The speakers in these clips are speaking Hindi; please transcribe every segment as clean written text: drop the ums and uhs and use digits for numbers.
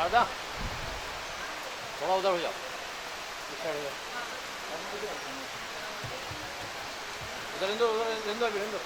शारदा थोड़ा उधर हो जाओ, इस साइड हो जाओ, उधर इंदो, उधर इंदो अभी इंदो।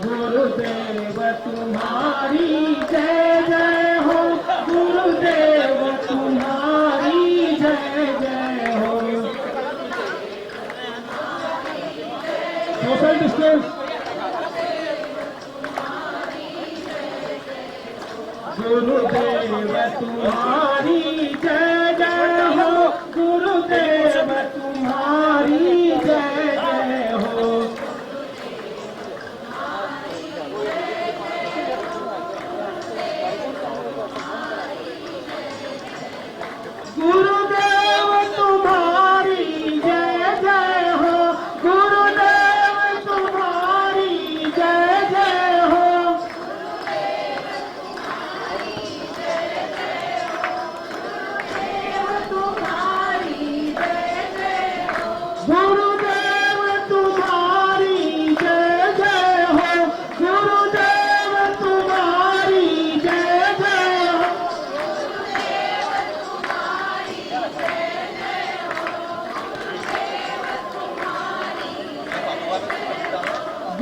गुरुदेव तुम्हारी जय जय हो, गुरुदेव तुम्हारी जय जय हो। Social distance. गुरुदेव तुम्हारी जय जय हो, गुरुदेव तुम्हारी जय जय हो। गुरुदेव तुम्हारी जय जय हो, गुरुदेव तुम्हारी जय जय हो। गुरुदेव तुम्हारी जय जय हो, गुरुदेव तुम्हारी जय जय हो।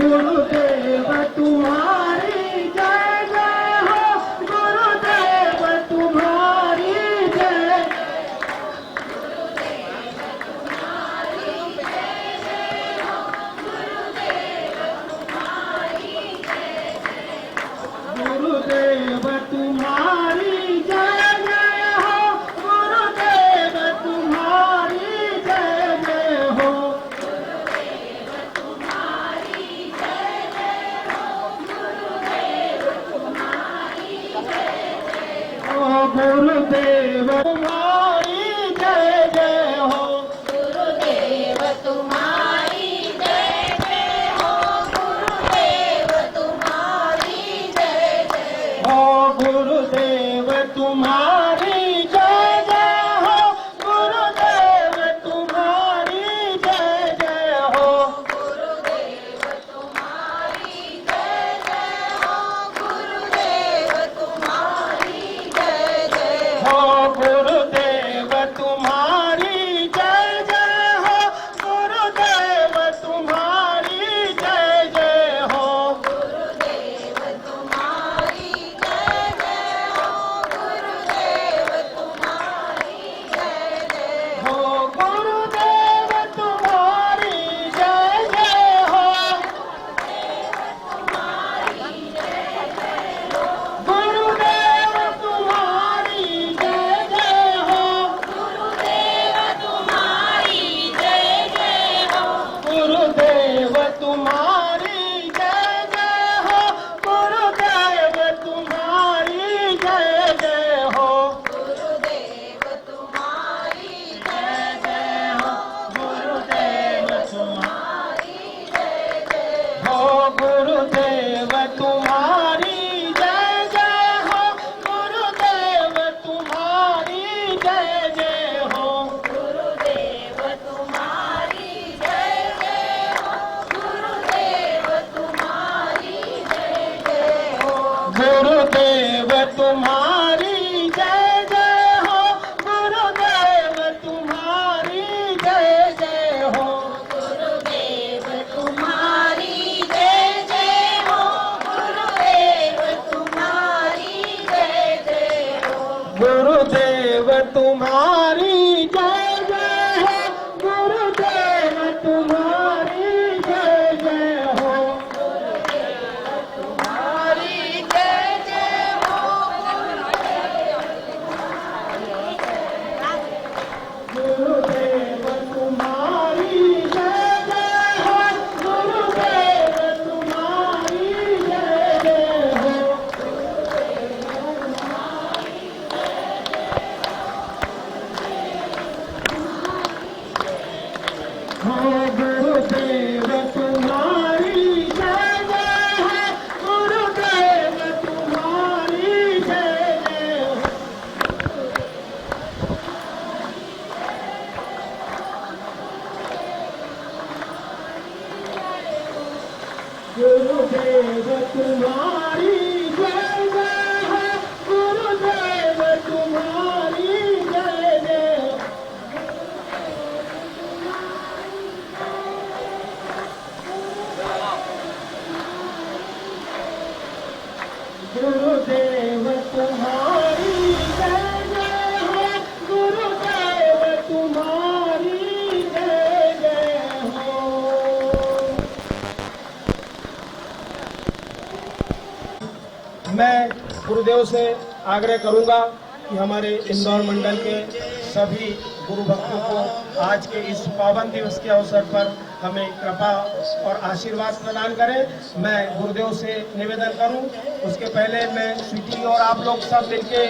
गुरुदेव तुम्हारी जय जय हो, गुरुदेव तुम्हारी जय। गुरुदेव तुम्हारी जय जय हो, गुरुदेव तुम्हारी जय जय हो। गुरुदेव तुम्हारी जय जय हो, गुरुदेव तुम्हारी जय जय हो, गुरुदेव तुम्हारी जय जय हो। ओ गुरुदेव तुम्हारी जय जय हो, गुरुदेव तुम्हारी जय जय हो। गुरुदेव तुम्हारी जय जय हो, गुरुदेव तुम्हारी जय जय हो। हो गुरुदेव तुम्हारी जय जय हो, गुरुदेव तुम्हारी जय जय हो। गुरुदेव तुम्हारी जय जय हो, गुरुदेव तुम्हारी जय जय हो। हो गुरुदेव तुम्हारी जय जय हो, गुरुदेव तुम्हारी जय जय हो। गुरुदेव तुम्हारी जय जय हो, गुरुदेव तुम्हारी जय जय हो, गुरुदेव तुम्हारी जय जय हो। गुरुदेव तुम्हारी जय जय हो गुरुदेव तुम्हारी जय जय हो, गुरुदेव तुम्हारी जय जय हो, गुरुदेव तुम्हारी जय जय हो। गुरुदेव तुम्हारी जय जय हो, गुरुदेव तुम्हारी जय जय हो। गुरुदेव तुम्हारी जय जय हो, गुरुदेव तुम्हारी जय जय हो। गुरुदेव तुम्हारी जय जय हो, गुरुदेव तुम्हारी जय जय हो। गुरुदेव तुम्हारी जय जय हो, गुरुदेव तुम्हारी जय जय हो। तुम्हारी जय जय हो, हो गुरुदेव तुम्हारी जय जय है, गुरुदेव तुम्हारी जय जय हो। गुरुदेव तुम्हारी जय जय है, गुरुदेव तुम्हारी जय जय हो। गुरुदेव तुम्हारी जय जय है, गुरुदेव तुम्हारी जय जय हो। मैं गुरुदेव से आग्रह करूंगा कि हमारे इंदौर मंडल के सभी गुरु भक्तों को आज के इस पावन दिवस के अवसर पर हमें कृपा और आशीर्वाद प्रदान करें। मैं गुरुदेव से निवेदन करूं, उसके पहले मैं स्वीटी और आप लोग सब मिलके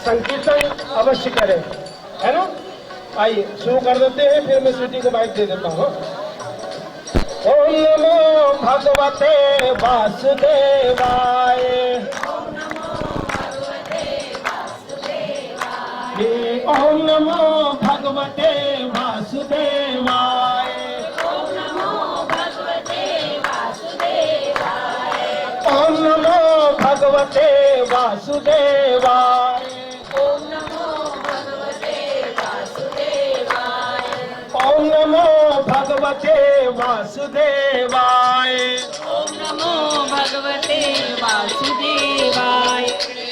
संकीर्तन अवश्य करें, है ना। आइए शुरू कर देते हैं, फिर मैं स्वीटी को माइक दे देता हूँ। ओम नमो भगवते वासुदेवाय, ओम नमो भगवते वासुदेवाय, ओम नमो भगवते वासुदेवाय, ओम नमो भगवते वासुदेवाय, ओम नमो भगवते वासुदेवाय, ओम नमो भगवते वासुदेवाय, ओम नमो भगवते वासुदेवाय, ओम नमो भगवते वासुदेवाय,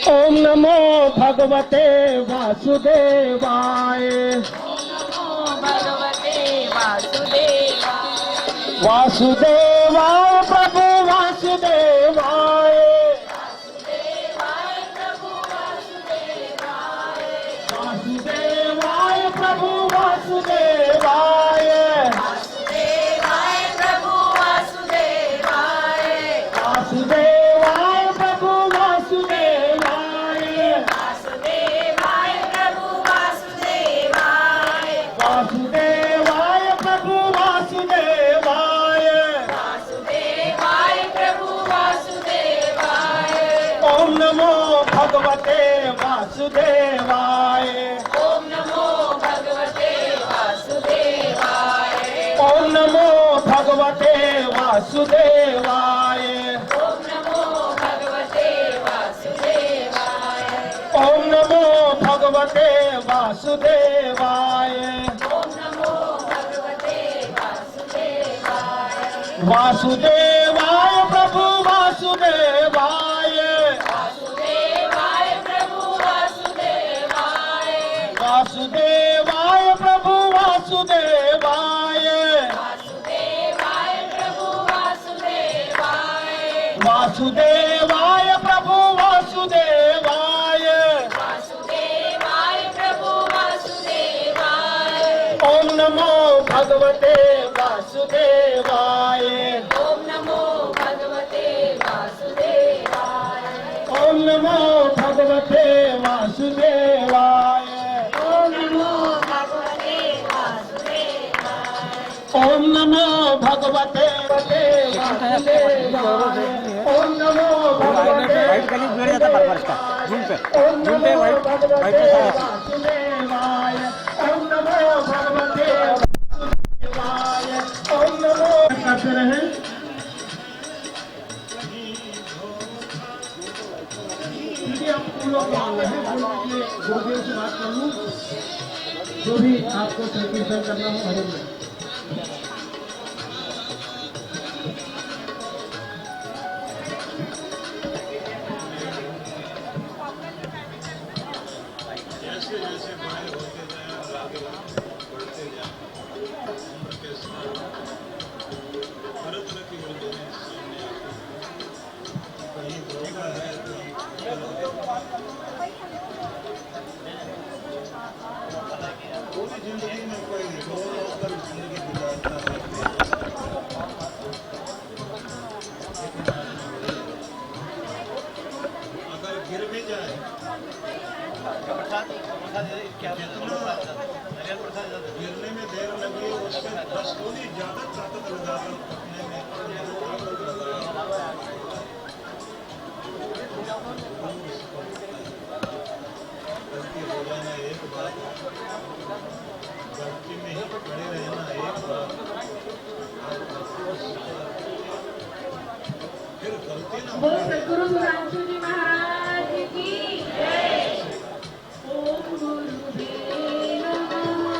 ओम नमो भगवते वासुदेवाय, वासुदेवाय प्रभु वासुदेवाय, वासुदेवाय प्रभु वासुदेवाय, वासुदेवाय प्रभु वासुदेवाय, वासुदेवाय प्रभु वासुदेवाय, वासुदेवाय प्रभु वासुदेवाय, वासुदेवाय प्रभु वासुदेवाय, वासुदेवाय प्रभु वासुदेवाय, वासुदेवाय प्रभु वासुदेवाय, ओम नमो भगवते वासुदेवाय, ओम नमो भगवते वासुदेवाय, ओम नमो भगवते वासुदेवाय, ओम नमो भगवते वासुदेवाय, ओम नमो भगवते वासुदेवाय, ओम नमो भगवते वासुदेवाय, वासुदेवाय प्रभु वासुदेवाय, वासुदेवाय प्रभु वासुदेवाय, वासुदेवाय प्रभु वासुदेवाय, वासुदेवाय प्रभु वासुदेवाय, वासुदेवाय प्रभु वासुदेवाय, वासुदेवाय प्रभु वासुदेवाय, ओम नमो भगवते वासुदेवाय, ओम नमो भगवते वासुदेवाय, ओम नमो भगवते वासुदेवाय, ओम नमो भगवते वासुदेवाय, ओम नमो भगवते वासुदेवाय, ओम नमो भगवते वाइट कलर मिल जाता बराबर इसका जूम पे वाइट वाइट वासुदेवाय, ओम नमो भगवते वासुदेवाय, ओम नमो करते रहे। क्योंकि आप लोग आते हैं गुरुदेव से बात कर लूँ, जो भी आपको संकीर्तन करना हो हरे में। पूरी जिंदगी में कोई 2 लोग जिंदगी गुजारता है। ज्यादा ताकत लगाकर पकने में गलती हो जाना एक बात, गलती में ही खड़े रहना एक बात, फिर गलती ना बोल सद्गुरु सुधांशु जी महाराज की जय। ओम गुरुवे नमः।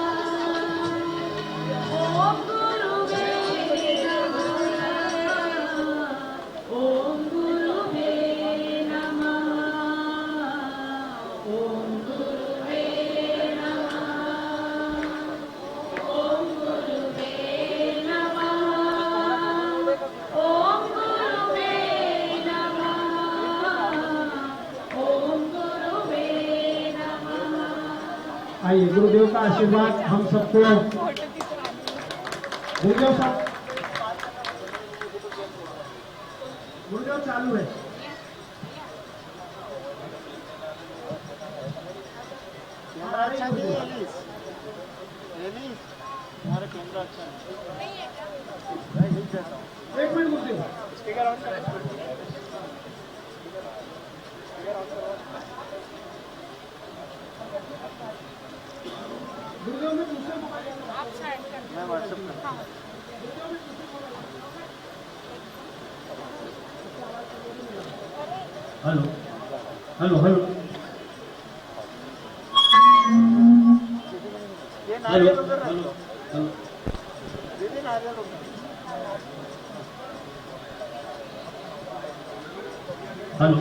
ओम गुरुवे नमः। ओम गुरुवे नमः। ओम गुरुवे नमः। ओम गुरुवे नमः। ओम गुरुवे नमः। ओम गुरुवे नमः। आइए गुरुदेव का आशीर्वाद हम सबको। गुरुदेव साहब, गुरुदेव चालू है। कैमरा अच्छा नहीं है एलिस, एलिस तुम्हारा कैमरा अच्छा नहीं है। मैं लिख देता हूँ। एक मिनट गुरुदेव, स्पीकर ऑन कर। गुरुदेव में दूसरे मोबाइल मैं व्हाट्सएप करता हूँ। हेलो हेलो हेलो ये नारियल उधर रख हेलो दो। हेलो दीदी नारियल उधर। हेलो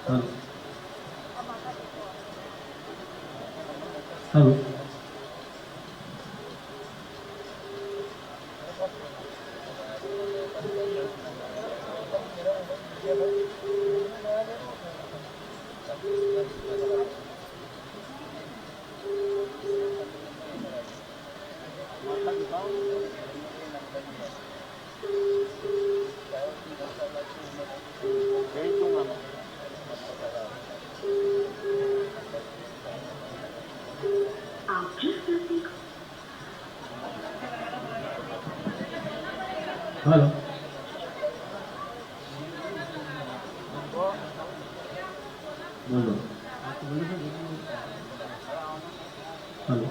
हेलो हेलो भेज दूंगा मैं। हेलो बोलो हेलो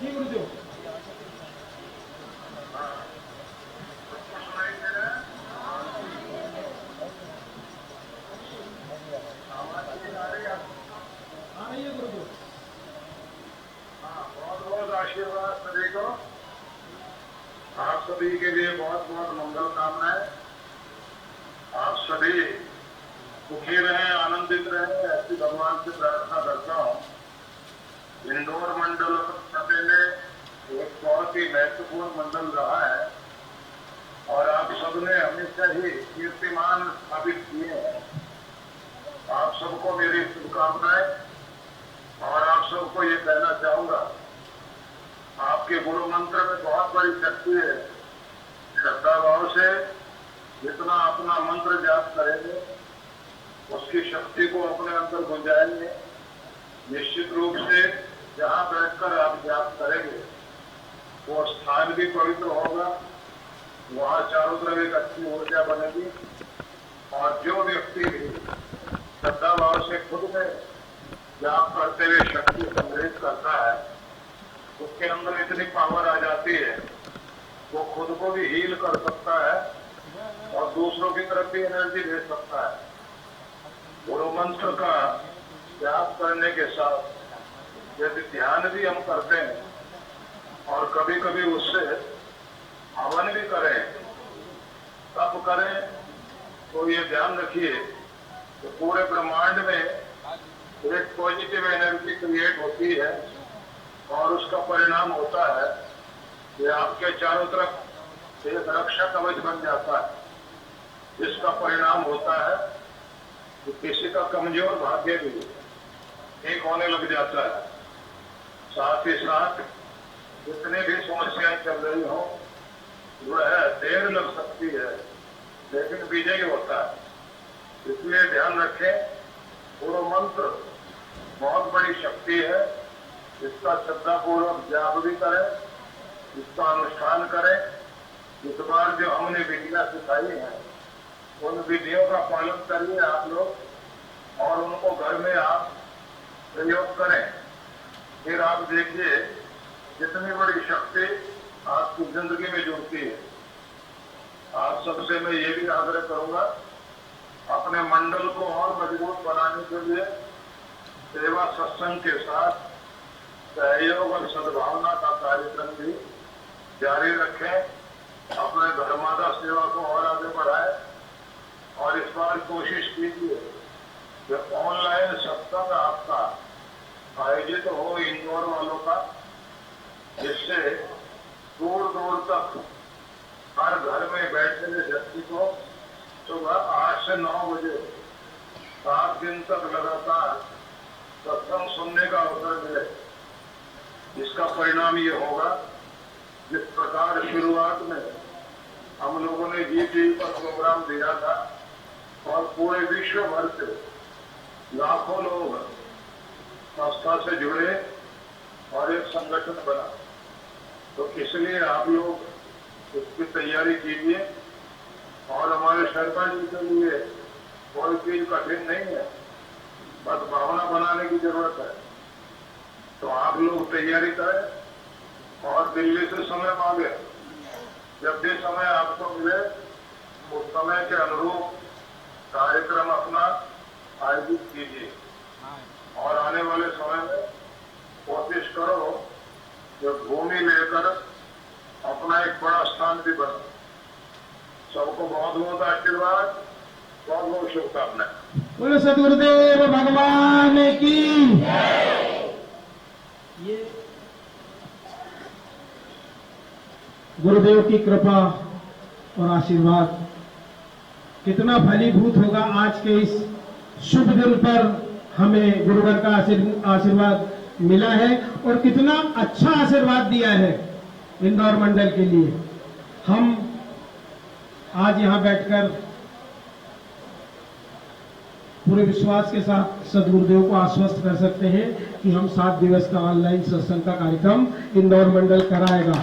जी गुरुदेव। आ रही है गुरुदेव। बहुत बहुत आशीर्वाद सभी को। आप सभी के लिए बहुत बहुत मंगल कामनाएं। आप सभी सुखी रहें, आनंदित रहें, ऐसी भगवान से प्रार्थना करता हूँ। इंदौर मंडल सभा में एक बहुत ही महत्वपूर्ण मंडल रहा है और आप सबने हमेशा ही कीर्तिमान स्थापित किए हैं। आप सबको मेरी शुभकामनाएं और आप सबको ये कहना चाहूंगा, आपके गुरु मंत्र में बहुत बड़ी शक्ति है। श्रद्धा भाव से जितना अपना मंत्र जाप करेंगे उसकी शक्ति को अपने अंदर गुंजाएंगे। निश्चित रूप से जहाँ बैठकर आप जाप करेंगे वो स्थान भी पवित्र होगा, वहाँ चारों तरफ एक अच्छी ऊर्जा बनेगी और जो व्यक्ति श्रद्धा भाव से खुद में जाप करते हुए शक्ति संग्रहित करता है उसके अंदर इतनी पावर आ जाती है वो खुद को भी हील कर सकता है और दूसरों की तरफ भी एनर्जी दे सकता है। गुरु मंत्र का जाप करने के साथ यदि ध्यान भी हम करते हैं और कभी कभी उससे हवन भी करें, तब करें तो ये ध्यान रखिए कि पूरे ब्रह्मांड में एक पॉजिटिव एनर्जी क्रिएट होती है और उसका परिणाम होता है ये आपके चारों तरफ एक रक्षा कवच बन जाता है। इसका परिणाम होता है कि किसी का कमजोर भाग्य भी ठीक होने लग जाता है। साथ ही साथ जितनी भी समस्याएं चल रही हो वह देर लग सकती है लेकिन विजय होता है। इसलिए ध्यान रखें, गुरु मंत्र बहुत बड़ी शक्ति है। इसका श्रद्धापूर्वक जाप भी करें, इसका अनुष्ठान करें। इस बार जो हमने विधियां सिखाई हैं उन विधियों का पालन करिए आप लोग और उनको घर में आप प्रयोग करें। फिर आप देखिए कितनी बड़ी शक्ति आपकी जिंदगी में जुड़ती है। आप सबसे मैं ये भी आग्रह करूंगा, अपने मंडल को और मजबूत बनाने के लिए सेवा सत्संग के साथ सहयोग और सद्भावना का कार्यक्रम भी जारी रखें। अपने धर्मादा सेवा को और आगे बढ़ाएं और इस बार कोशिश कीजिए कि ऑनलाइन सत्संग आपका आयोजित हो इंदौर वालों का, जिससे दूर दूर तक हर घर में बैठे हुए व्यक्ति को सुबह 8 से 9 बजे 7 दिन तक लगातार सत्संग सुनने का अवसर मिले। इसका परिणाम ये होगा, जिस प्रकार शुरुआत में हम लोगों ने जी पर प्रोग्राम दिया था और पूरे विश्व भर से लाखों लोग संस्था से जुड़े और एक संगठन बना, तो इसलिए आप लोग इसकी तैयारी कीजिए। और हमारे शर्मा जी के लिए कोई चीज कठिन नहीं है, बस भावना बनाने की जरूरत है। तो आप लोग तैयारी करें और दिल्ली से समय मांगे। जब भी समय आपको मिले उस समय के अनुरूप कार्यक्रम अपना आयोजित कीजिए और आने वाले समय में कोशिश करो कि भूमि लेकर अपना एक बड़ा स्थान भी बनो। सबको बहुत बहुत आशीर्वाद, बहुत बहुत शुभकामनाएं। बोलो सदगुरुदेव भगवान की। ये गुरुदेव की कृपा और आशीर्वाद कितना फलीभूत होगा। आज के इस शुभ दिन पर हमें गुरुवर का आशीर्वाद मिला है और कितना अच्छा आशीर्वाद दिया है इंदौर मंडल के लिए। हम आज यहां बैठकर पूरे विश्वास के साथ सदगुरुदेव को आश्वस्त कर सकते हैं कि हम 7 दिवस का ऑनलाइन सत्संग का कार्यक्रम इंदौर मंडल कराएगा।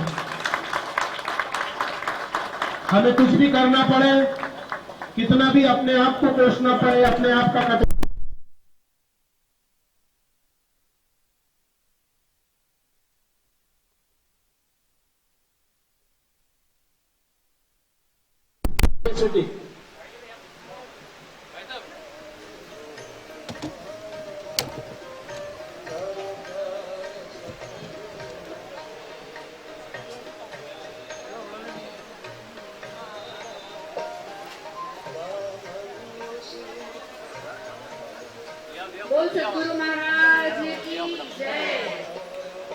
हमें कुछ भी करना पड़े, कितना भी अपने आप को कोसना पड़े, अपने आप का कट बोल सतगुरु महाराज की जय।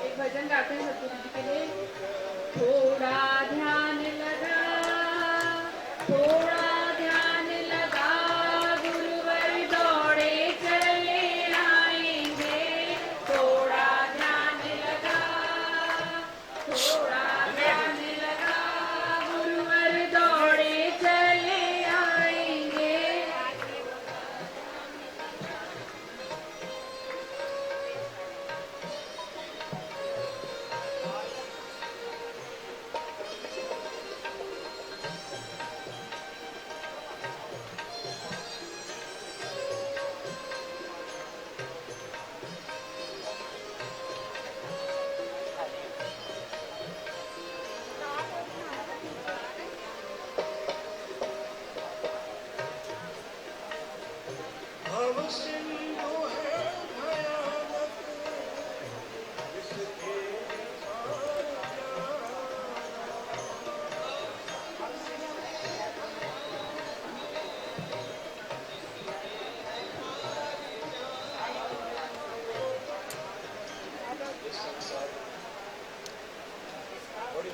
एक भजन गाते हैं सतगुरु जी के लिए। थोड़ा ध्यान लगा, थोड़ा ध्यान लगा, गुरुवर दौड़े चले आएंगे। थोड़ा ध्यान लगा, थोड़ा ध्यान लगा, गुरुवर दौड़े चले आएंगे। बड़ी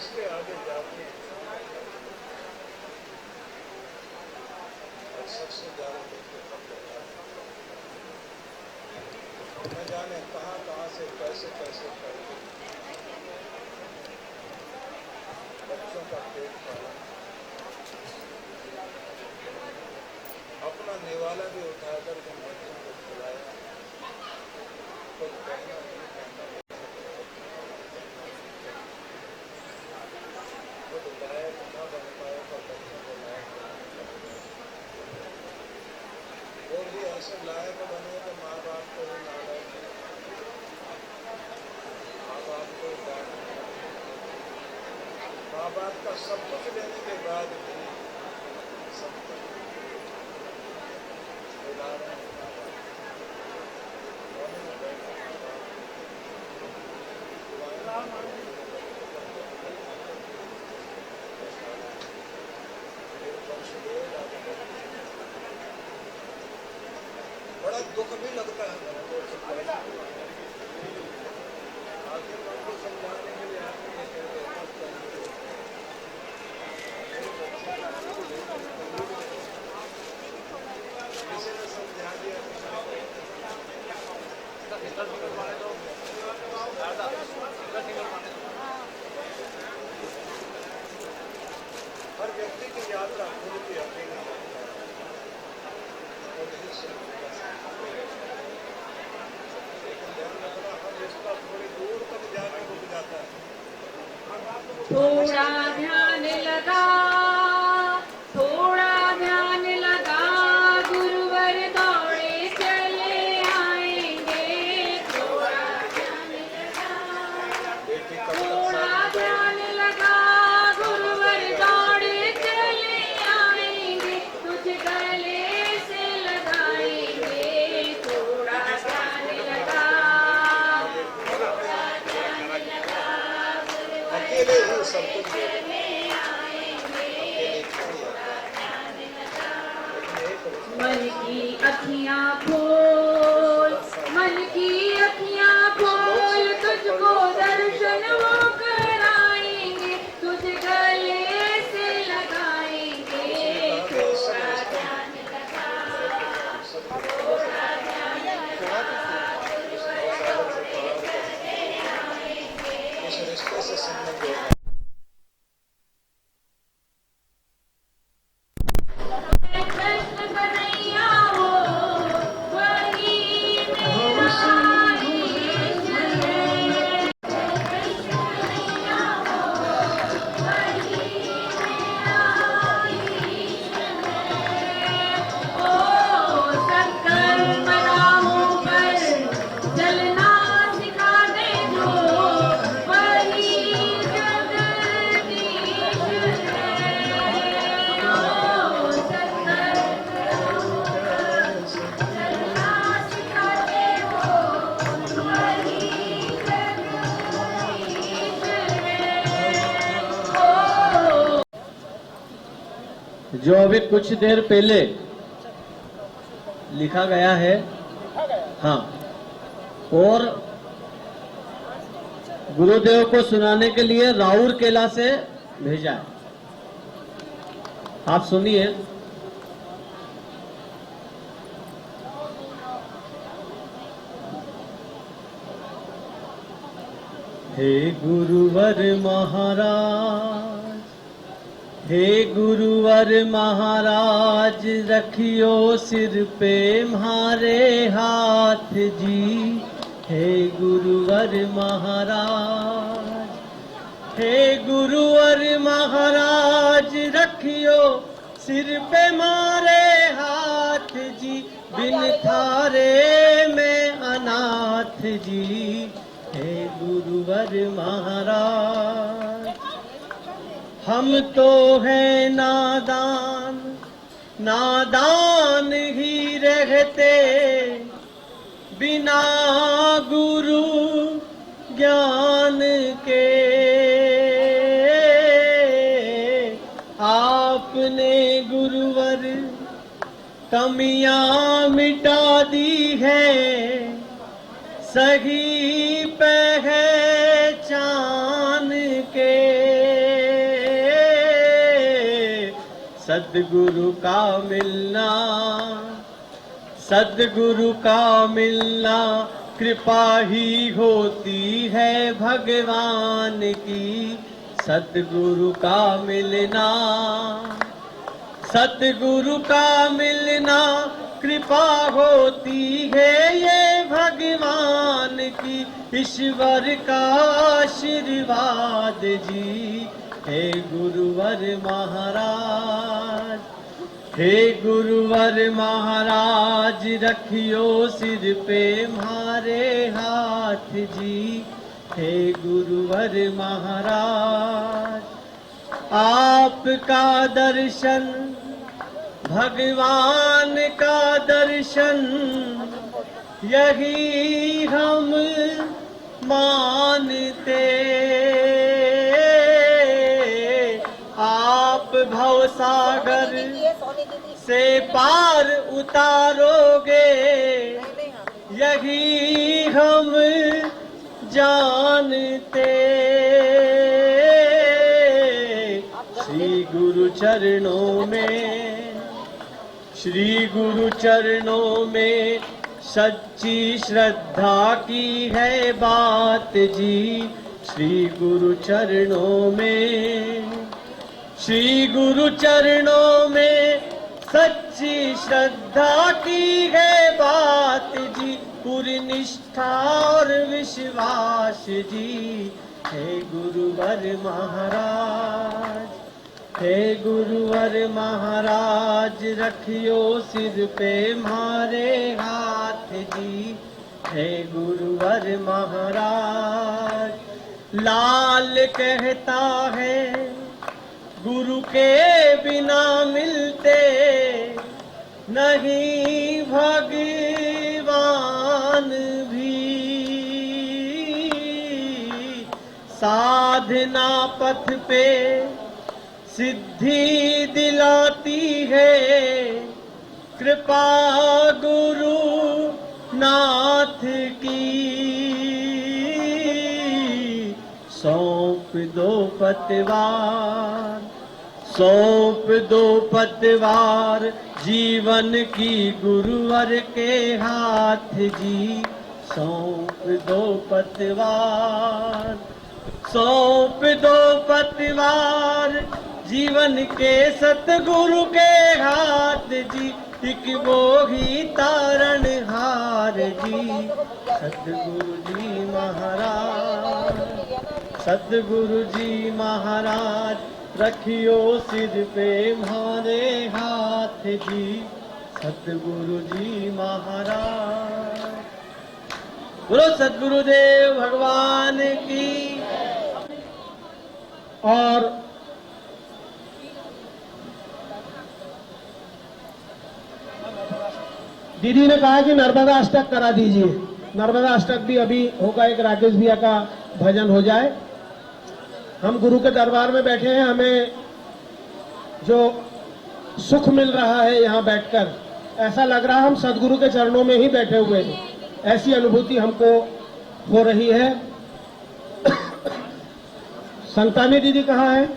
इसके आगे जाके और सबसे ज्यादा देखते न जाने कहाँ से कैसे करके बच्चों का पेट पाला, अपना निवाला भी उठाकर के बच्चों को खिलाया, कुछ कहना नहीं कहना, खुद लायक न बन पाए पर बच्चों को लायक बनाया। वो भी ऐसे लायक बने तो माँ बाप को भी नालायक, माँ बाप को डांट, माँ बाप का सब कुछ लेने के बाद भी सब बड़ा दुख भी लगता है। आगे मन को समझाने के लिए आदमी ये कहते हैं किसी ने समझा दिया, हर व्यक्ति की यात्रा खुद की अकेली लेकिन ध्यान रखना, हर रिश्ता थोड़ी दूर तक जाने रुक जाता है। थोड़ा ध्यान लगा, थोड़ा ध्यान लगा, गुरुवर दौड़े चले आएंगे। थोड़ा ध्यान लगा, थोड़ा ध्यान लगा, गुरुवर दौड़े चले आएंगे, तुझ गले से लगाएंगे। थोड़ा ध्यान लगा, अकेले ही सब कुछ मन की अखियाँ खोल, मन की अखियाँ खोल, तुझको दर्शन वो कराएंगे, तुझ गले से लगाएंगे। थोड़ा ध्यान लगा, थोड़ा ध्यान लगा, इस रिश्ते से संबंध होगा। कृष्ण कन्हैया हो, वही मेरा ईश है। कृष्ण कन्हैया हो, वही मेरा ईश है। ओ शक्कर मराहों पर चलना सिखा दे जो, वही जगदीश है। ओ शक्कर मराहों पर चलना सिखा दे वो, वही जगदीश है। ओ जो अभी कुछ देर पहले लिखा गया है, हाँ, और गुरुदेव को सुनाने के लिए राउर केला से भेजा है। आप सुनिए। हे गुरुवर महाराज, हे गुरुवर महाराज, रखियो सिर पे म्हारे हाथ जी। हे गुरुवर महाराज, हे गुरुवर महाराज, रखियो सिर पे मारे हाथ जी। बिन थारे में अनाथ जी। हे गुरुवर महाराज, हम तो हैं नादान, नादान ही रहते, बिना गुरु ज्ञान के। आपने गुरुवर कमियां मिटा दी है, सही पहचान के। सद्गुरु का मिलना, सद्गुरु का मिलना कृपा ही होती है भगवान की। सद्गुरु का मिलना, सद्गुरु का मिलना कृपा होती है ये भगवान की। ईश्वर का आशीर्वाद जी, हे गुरुवर महाराज, हे गुरुवर महाराज रखियो सिर पे मारे हाथ जी। हे गुरुवर महाराज, आपका दर्शन, भगवान का दर्शन, यही हम मानते। आप भवसागर से पार उतारोगे, यही हम जानते। श्री गुरु चरणों में, श्री गुरु चरणों में सच्ची श्रद्धा की है बात जी। श्री गुरु चरणों में, श्री गुरु चरणों में सच्ची श्रद्धा की है बात जी। पूरी निष्ठा और विश्वास जी। हे गुरुवर महाराज, हे गुरुवर महाराज रखियो सिर पे मारे हाथ जी। हे गुरुवर महाराज, लाल कहता है गुरु के बिना मिलते नहीं भगवान भी। साधना पथ पे सिद्धि दिलाती है कृपा गुरु नाथ की। सौंप दो पतवार, सौंप दो पतवार जीवन की गुरुवर के हाथ जी। सौंप दो पतवार, सौंप दो पतवार जीवन के सतगुरु के हाथ जी। एक वो ही तारण हार जी। सतगुरु जी महाराज, सतगुरु जी महाराज रखियो सिर पे मारे हाथ जी। सतगुरु जी महाराज, बोलो सतगुरुदेव भगवान की। और दीदी ने कहा कि नर्मदा अष्टक करा दीजिए। नर्मदा अष्टक भी अभी होगा, एक राकेश भैया का भजन हो जाए। हम गुरु के दरबार में बैठे हैं, हमें जो सुख मिल रहा है यहाँ बैठकर, ऐसा लग रहा है हम सदगुरु के चरणों में ही बैठे हुए हैं, ऐसी अनुभूति हमको हो रही है। संतानी दीदी कहाँ है?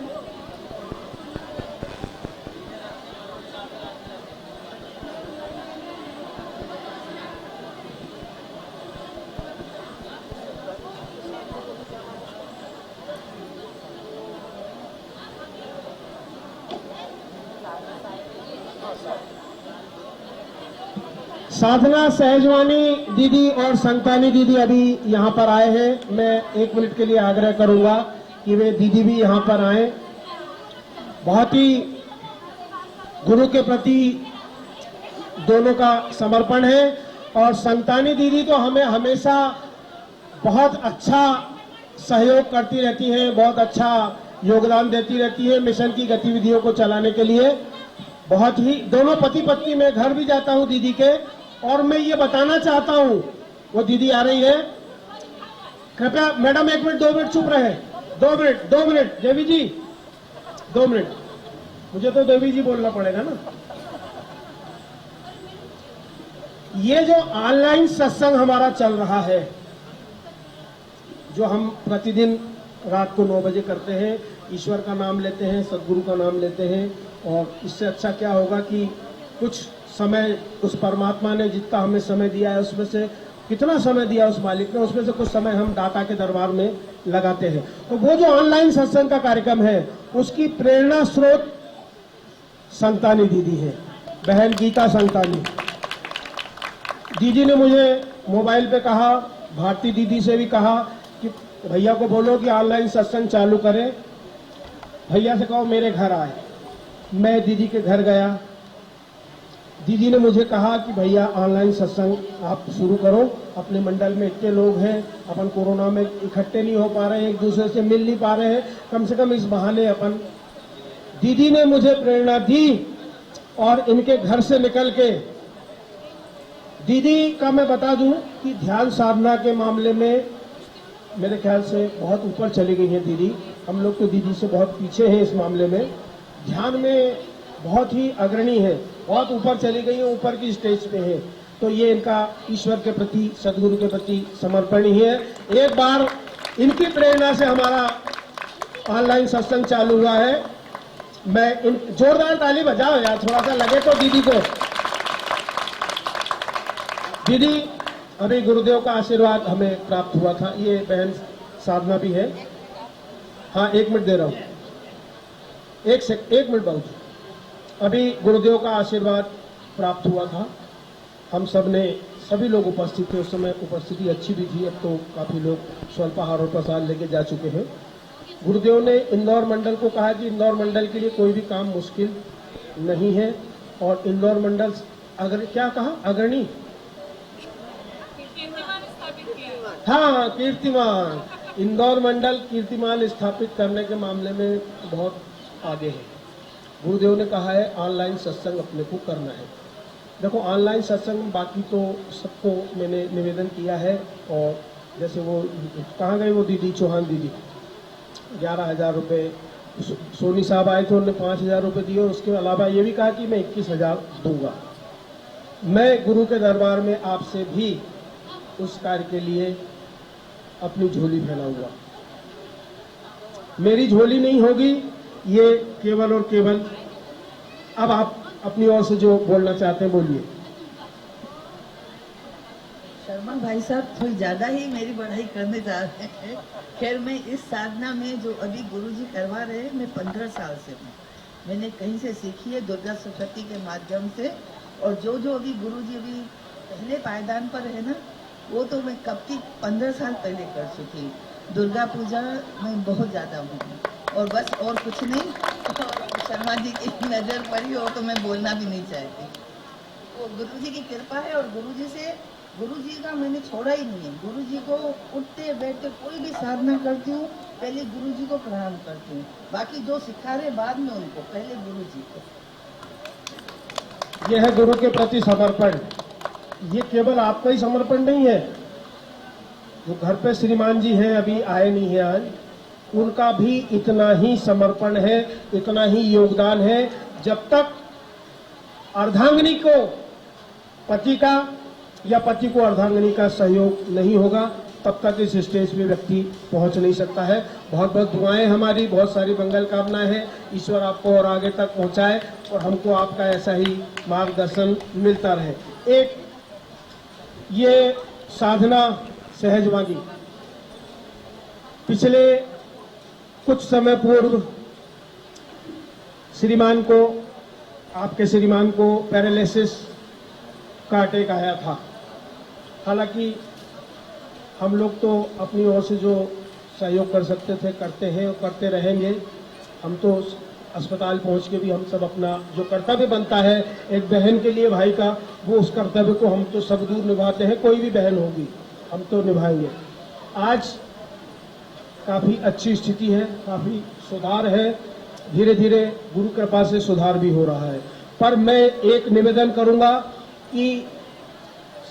साधना सहजवानी दीदी और संतानी दीदी अभी यहाँ पर आए हैं। मैं 1 मिनट के लिए आग्रह करूंगा कि वे दीदी भी यहाँ पर आए। बहुत ही गुरु के प्रति दोनों का समर्पण है। और संतानी दीदी तो हमें हमेशा बहुत अच्छा सहयोग करती रहती हैं, बहुत अच्छा योगदान देती रहती है मिशन की गतिविधियों को चलाने के लिए। बहुत ही, दोनों पति पत्नी, मैं घर भी जाता हूँ दीदी के, और मैं ये बताना चाहता हूँ, वो दीदी आ रही है, कृपया मैडम 1 मिनट 2 मिनट चुप रहे। 2 मिनट देवी जी, 2 मिनट, मुझे तो देवी जी बोलना पड़ेगा ना। ये जो ऑनलाइन सत्संग हमारा चल रहा है, जो हम प्रतिदिन रात को 9 बजे करते हैं, ईश्वर का नाम लेते हैं, सदगुरु का नाम लेते हैं, और इससे अच्छा क्या होगा कि कुछ समय उस परमात्मा ने जितना हमें समय दिया है उसमें से कितना समय दिया उस मालिक ने, उसमें से कुछ समय हम दाता के दरबार में लगाते हैं। तो वो जो ऑनलाइन सत्संग का कार्यक्रम है उसकी प्रेरणा स्रोत संतानी दीदी है, बहन गीता संतानी। दीदी ने मुझे मोबाइल पे कहा, भारती दीदी से भी कहा कि भैया को बोलो कि ऑनलाइन सत्संग चालू करें। भैया से कहो मेरे घर आए। मैं दीदी के घर गया। दीदी ने मुझे कहा कि भैया ऑनलाइन सत्संग आप शुरू करो, अपने मंडल में इतने लोग हैं, अपन कोरोना में इकट्ठे नहीं हो पा रहे हैं, एक दूसरे से मिल नहीं पा रहे हैं, कम से कम इस बहाने अपन। दीदी ने मुझे प्रेरणा दी और इनके घर से निकल के, दीदी का मैं बता दूं कि ध्यान साधना के मामले में मेरे ख्याल से बहुत ऊपर चली गई है दीदी। हम लोग तो दीदी से बहुत पीछे हैं इस मामले में, ध्यान में बहुत ही अग्रणी है, बहुत ऊपर चली गई है, ऊपर की स्टेज पे है। तो ये इनका ईश्वर के प्रति, सदगुरु के प्रति समर्पण ही है। एक बार इनकी प्रेरणा से हमारा ऑनलाइन सत्संग चालू हुआ है। मैं इन जोरदार ताली बजाओ यार, थोड़ा सा लगे तो दीदी को। दीदी अभी गुरुदेव का आशीर्वाद हमें प्राप्त हुआ था। ये बहन साधना भी है। हाँ 1 मिनट दे रहा हूँ, 1 मिनट बाबू। अभी गुरुदेव का आशीर्वाद प्राप्त हुआ था। हम सब ने, सभी लोग उपस्थित थे उस समय, उपस्थिति अच्छी भी थी। अब तो काफी लोग स्वल्पाहार और प्रसाद लेके जा चुके हैं। गुरुदेव ने इंदौर मंडल को कहा कि इंदौर मंडल के लिए कोई भी काम मुश्किल नहीं है और इंदौर मंडल अगर क्या कहा, अग्रणी, हाँ कीर्तिमान, इंदौर मंडल कीर्तिमान स्थापित करने के मामले में बहुत आगे है। गुरुदेव ने कहा है ऑनलाइन सत्संग अपने को करना है। देखो ऑनलाइन सत्संग बाकी तो सबको मैंने निवेदन किया है। और जैसे वो कहाँ गई वो दीदी, चौहान दीदी, 11,000 रुपये, सोनी साहब आए थे, उन्होंने 5,000 रुपये दिए और उसके अलावा ये भी कहा कि मैं 21,000 दूंगा। मैं गुरु के दरबार में आपसे भी उस कार्य के लिए अपनी झोली फैलाऊंगा। मेरी झोली नहीं होगी ये, केवल और केवल। अब आप अपनी ओर से जो बोलना चाहते हैं बोलिए। शर्मा भाई साहब थोड़ी ज्यादा ही मेरी बढ़ाई करने जा रहे हैं। खैर मैं इस साधना में जो अभी गुरुजी करवा रहे हैं, मैं 15 साल से हूँ। मैंने कहीं से सीखी है, दुर्गा सरस्वती के माध्यम से। और जो जो अभी गुरुजी अभी पहले पायदान पर है ना, वो तो मैं कब की 15 साल पहले कर चुकी। दुर्गा पूजा में बहुत ज्यादा हूँ और बस और कुछ नहीं। और शर्मा जी की नजर पड़ी हो तो मैं बोलना भी नहीं चाहती। वो गुरुजी की कृपा है और गुरुजी का मैंने छोड़ा ही नहीं है। गुरुजी को उठते बैठते कोई भी साधना करती हूँ, पहले गुरुजी को प्रणाम करती हूँ। बाकी जो सिखा रहे बाद में उनको, पहले गुरुजी को। यह है गुरु के प्रति समर्पण। ये केवल आपका ही समर्पण नहीं है, जो घर पे श्रीमान जी हैं, अभी आए नहीं है आज, उनका भी इतना ही समर्पण है, इतना ही योगदान है। जब तक अर्धांगिनी को पति का या पति को अर्धांगिनी का सहयोग नहीं होगा, तब तक इस स्टेज पे व्यक्ति पहुंच नहीं सकता है। बहुत बहुत दुआएं हमारी, बहुत सारी मंगल कामनाएं हैं। ईश्वर आपको और आगे तक पहुंचाए और हमको आपका ऐसा ही मार्गदर्शन मिलता रहे। एक ये साधना सहजवागी, पिछले कुछ समय पूर्व श्रीमान को, आपके श्रीमान को पैरालिसिस का अटैक आया था। हालांकि हम लोग तो अपनी ओर से जो सहयोग कर सकते थे करते हैं और करते रहेंगे। हम तो अस्पताल पहुंच के भी हम सब अपना जो कर्तव्य बनता है एक बहन के लिए भाई का, वो उस कर्तव्य को हम तो सब दूर निभाते हैं। कोई भी बहन होगी हम तो निभाएंगे। आज काफ़ी अच्छी स्थिति है, काफ़ी सुधार है, धीरे धीरे गुरु कृपा से सुधार भी हो रहा है। पर मैं एक निवेदन करूंगा कि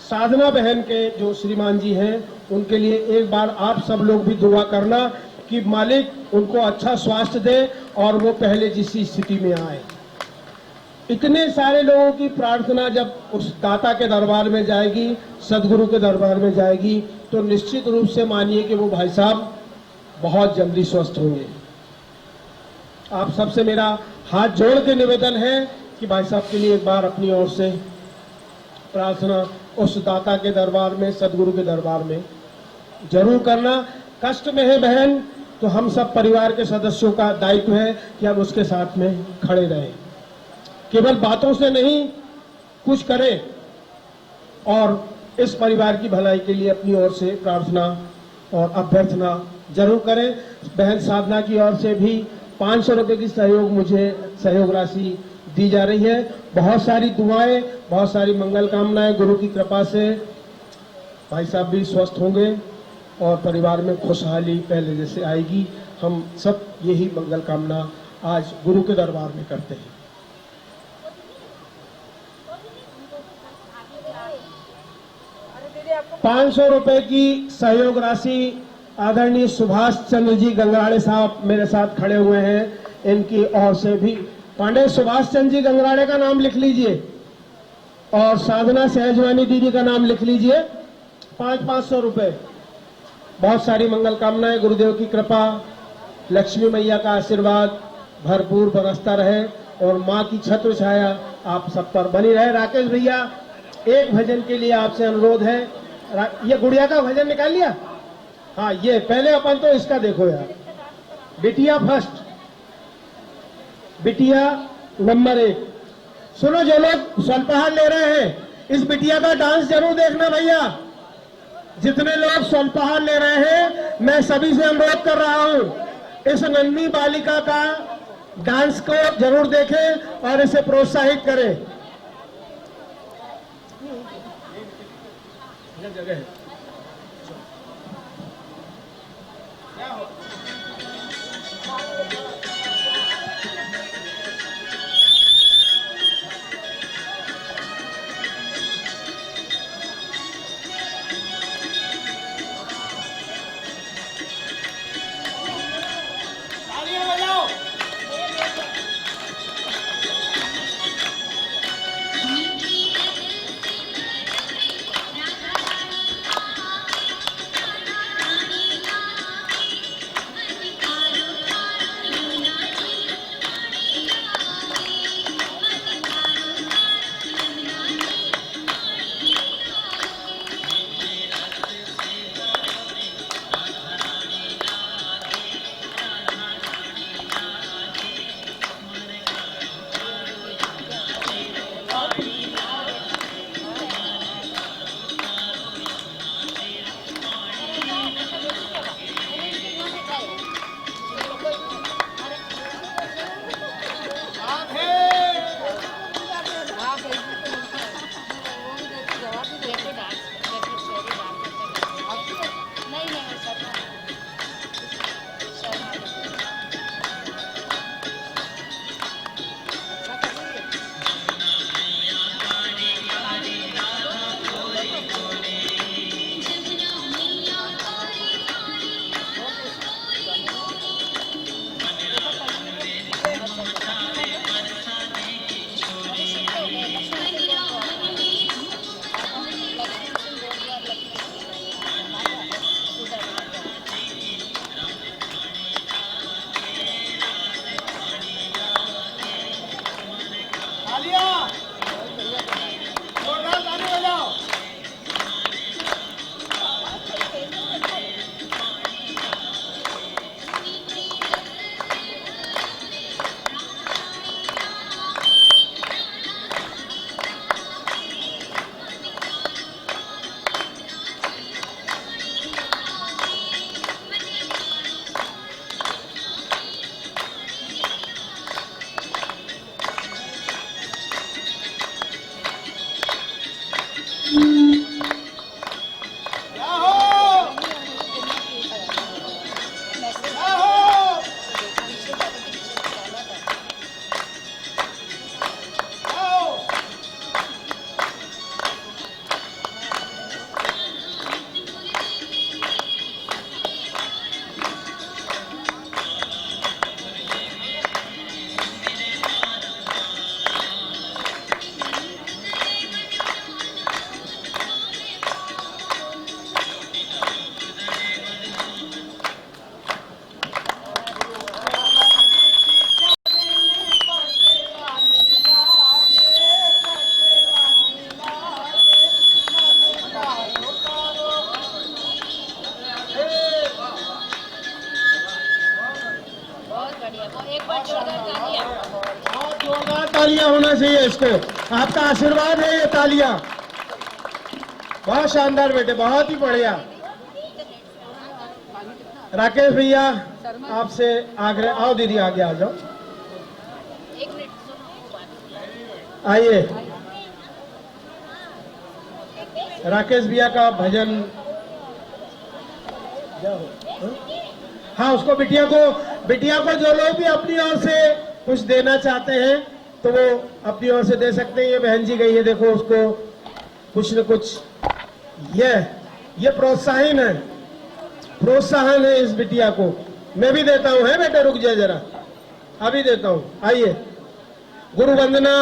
साधना बहन के जो श्रीमान जी हैं उनके लिए एक बार आप सब लोग भी दुआ करना कि मालिक उनको अच्छा स्वास्थ्य दे और वो पहले जिस स्थिति में आए। इतने सारे लोगों की प्रार्थना जब उस दाता के दरबार में जाएगी, सदगुरु के दरबार में जाएगी, तो निश्चित रूप से मानिए कि वो भाई साहब बहुत जल्दी स्वस्थ होंगे। आप सबसे मेरा हाथ जोड़ के निवेदन है कि भाई साहब के लिए एक बार अपनी ओर से प्रार्थना उस दाता के दरबार में, सदगुरु के दरबार में जरूर करना। कष्ट में है बहन तो हम सब परिवार के सदस्यों का दायित्व है कि हम उसके साथ में खड़े रहें, केवल बातों से नहीं कुछ करें और इस परिवार की भलाई के लिए अपनी ओर से प्रार्थना और अभ्यर्थना जरूर करें। बहन साधना की ओर से भी 500 रुपए की सहयोग राशि दी जा रही है। बहुत सारी दुआएं, बहुत सारी मंगल कामनाएं, गुरु की कृपा से भाई साहब भी स्वस्थ होंगे और परिवार में खुशहाली पहले जैसे आएगी। हम सब यही मंगल कामना आज गुरु के दरबार में करते हैं। ₹500 रुपए की सहयोग राशि आदरणीय सुभाष चंद्र जी गंगराड़े साहब मेरे साथ खड़े हुए हैं, इनकी ओर से भी पांडे सुभाष चंद्र जी गंगराड़े का नाम लिख लीजिए और साधना सहजवानी दीदी का नाम लिख लीजिए। 500 रुपए। बहुत सारी मंगल कामनाएं, गुरुदेव की कृपा, लक्ष्मी मैया का आशीर्वाद भरपूर बरसता रहे और माँ की छत्र छाया आप सब पर बनी रहे। राकेश भैया, एक भजन के लिए आपसे अनुरोध है। ये गुड़िया का भजन निकाल लिया? हाँ, ये पहले अपन तो इसका देखो यार। बिटिया फर्स्ट, बिटिया नंबर 1। सुनो, जो लोग स्वल्पहार ले रहे हैं इस बिटिया का डांस जरूर देखना भैया। जितने लोग स्वल्पहार ले रहे हैं मैं सभी से अनुरोध कर रहा हूं, इस नन्ही बालिका का डांस को जरूर देखें और इसे प्रोत्साहित करें। जगह है। तालियां होना चाहिए इसको। आपका आशीर्वाद है ये तालियां। बहुत शानदार बेटे, बहुत ही बढ़िया। राकेश भैया आपसे आग्रह, आओ दीदी आगे आ जाओ, आइए। राकेश भैया का भजन, हाँ उसको बिटिया को जो लोग भी अपनी ओर से कुछ देना चाहते हैं तो वो अपनी ओर से दे सकते हैं। ये बहन जी गई है, देखो उसको कुछ न कुछ, ये प्रोत्साहन है इस बिटिया को। मैं भी देता हूं, है बेटे, रुक जाए जरा, अभी देता हूं। आइए, गुरु वंदना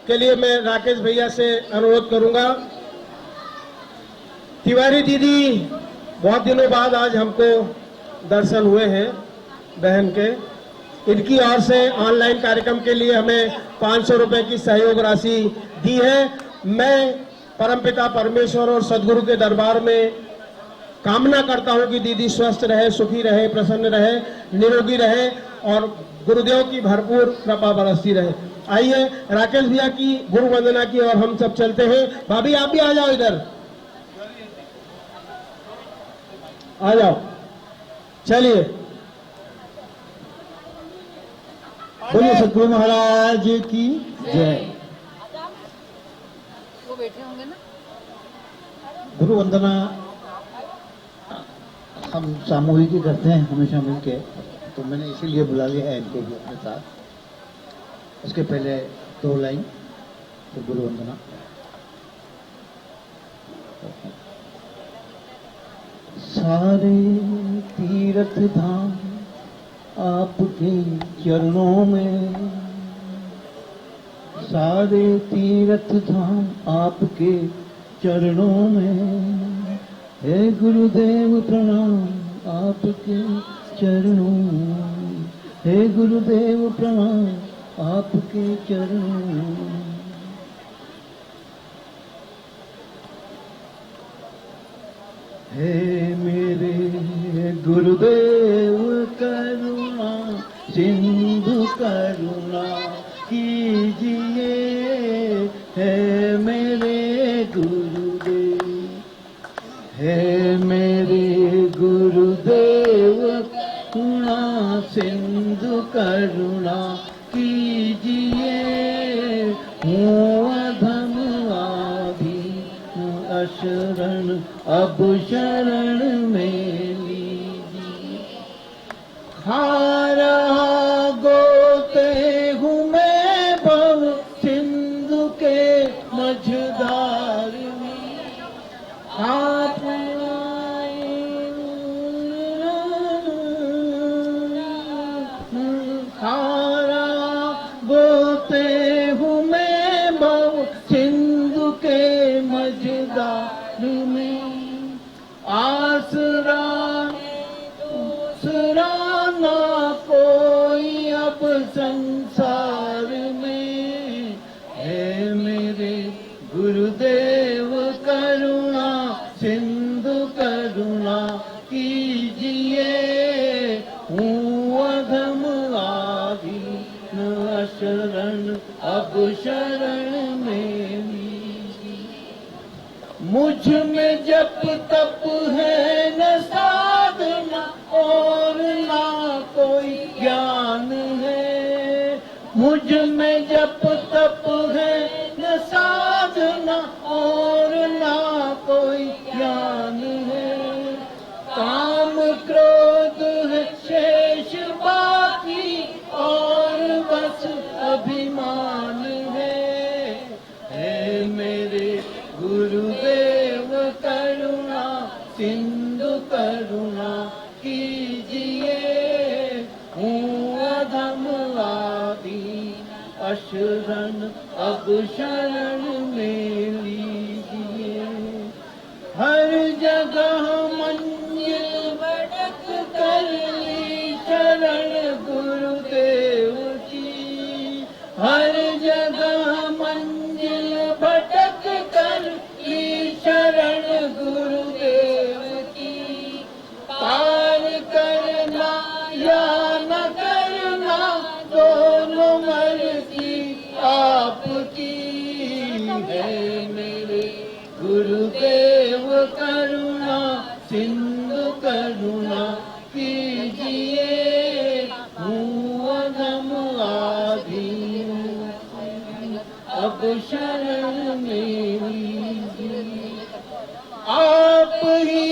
के लिए मैं राकेश भैया से अनुरोध करूंगा। तिवारी दीदी, बहुत दिनों बाद आज हमको दर्शन हुए हैं बहन के। इनकी ओर से ऑनलाइन कार्यक्रम के लिए हमें 500 रुपए की सहयोग राशि दी है। मैं परमपिता परमेश्वर और सदगुरु के दरबार में कामना करता हूं कि दीदी स्वस्थ रहे, सुखी रहे, प्रसन्न रहे, निरोगी रहे और गुरुदेव की भरपूर कृपा बरसती रहे। आइए राकेश भैया की गुरु वंदना की और हम सब चलते हैं। भाभी आप भी आ जाओ, इधर आ जाओ, चलिए। बोलिए सतगुरु महाराज की जय। वो बैठे होंगे ना। गुरु वंदना हम सामूहिक ही करते हैं हमेशा मिलके, तो मैंने इसीलिए बुला लिया है इनको भी अपने साथ। उसके पहले 2 लाइन तो गुरु वंदना। सारे तीर्थ धाम आपके चरणों में, सारे तीर्थ धाम आपके चरणों में, हे गुरुदेव प्रणाम आपके चरणों में, हे गुरुदेव प्रणाम आपके चरणों में। हे मेरे गुरुदेव करुणा सिंधु करुणा कीजिए, हे मेरे गुरुदेव, हे मेरे गुरुदेव करुणा सिंधु करुणा कीजिए। हूँ अधम आदि अशरण अब शरण में लीजिए। खा रहा गोते हूँ मैं भव सिंधु के मझधार में, आप खा रहा गोते हूँ मैं भव सिंधु के मझधार में। आसरा ना कोई अब संसार में, हे मेरे गुरुदेव करुणा सिंधु करुणा कीजिए। हूँ अधम आदि न शरण अब शरण में लीजिए। मुझ में जप तप है न साधना और ना कोई ज्ञान है, मुझ में जप तप है न साधना और ना कोई ज्ञान है। काम क्रोध है शेष बाकी और बस अभिमान है, हे मेरे गुरुदेव करुणा सिंधु करुणा कीजिए। हूँ अधम आदि अशरण अब शरण में लीजिए। हर जगह मंजिल भटक कर ली शरण गुरुदेव की, हर जगह मंजिल भटक कर ली शरण गुरुदेव की। पार करना या न करना दोनों मर्जी करुणा सिंधु करुणा कीजिए, हूँ अधम आदि अब शरण मेरी। आप ही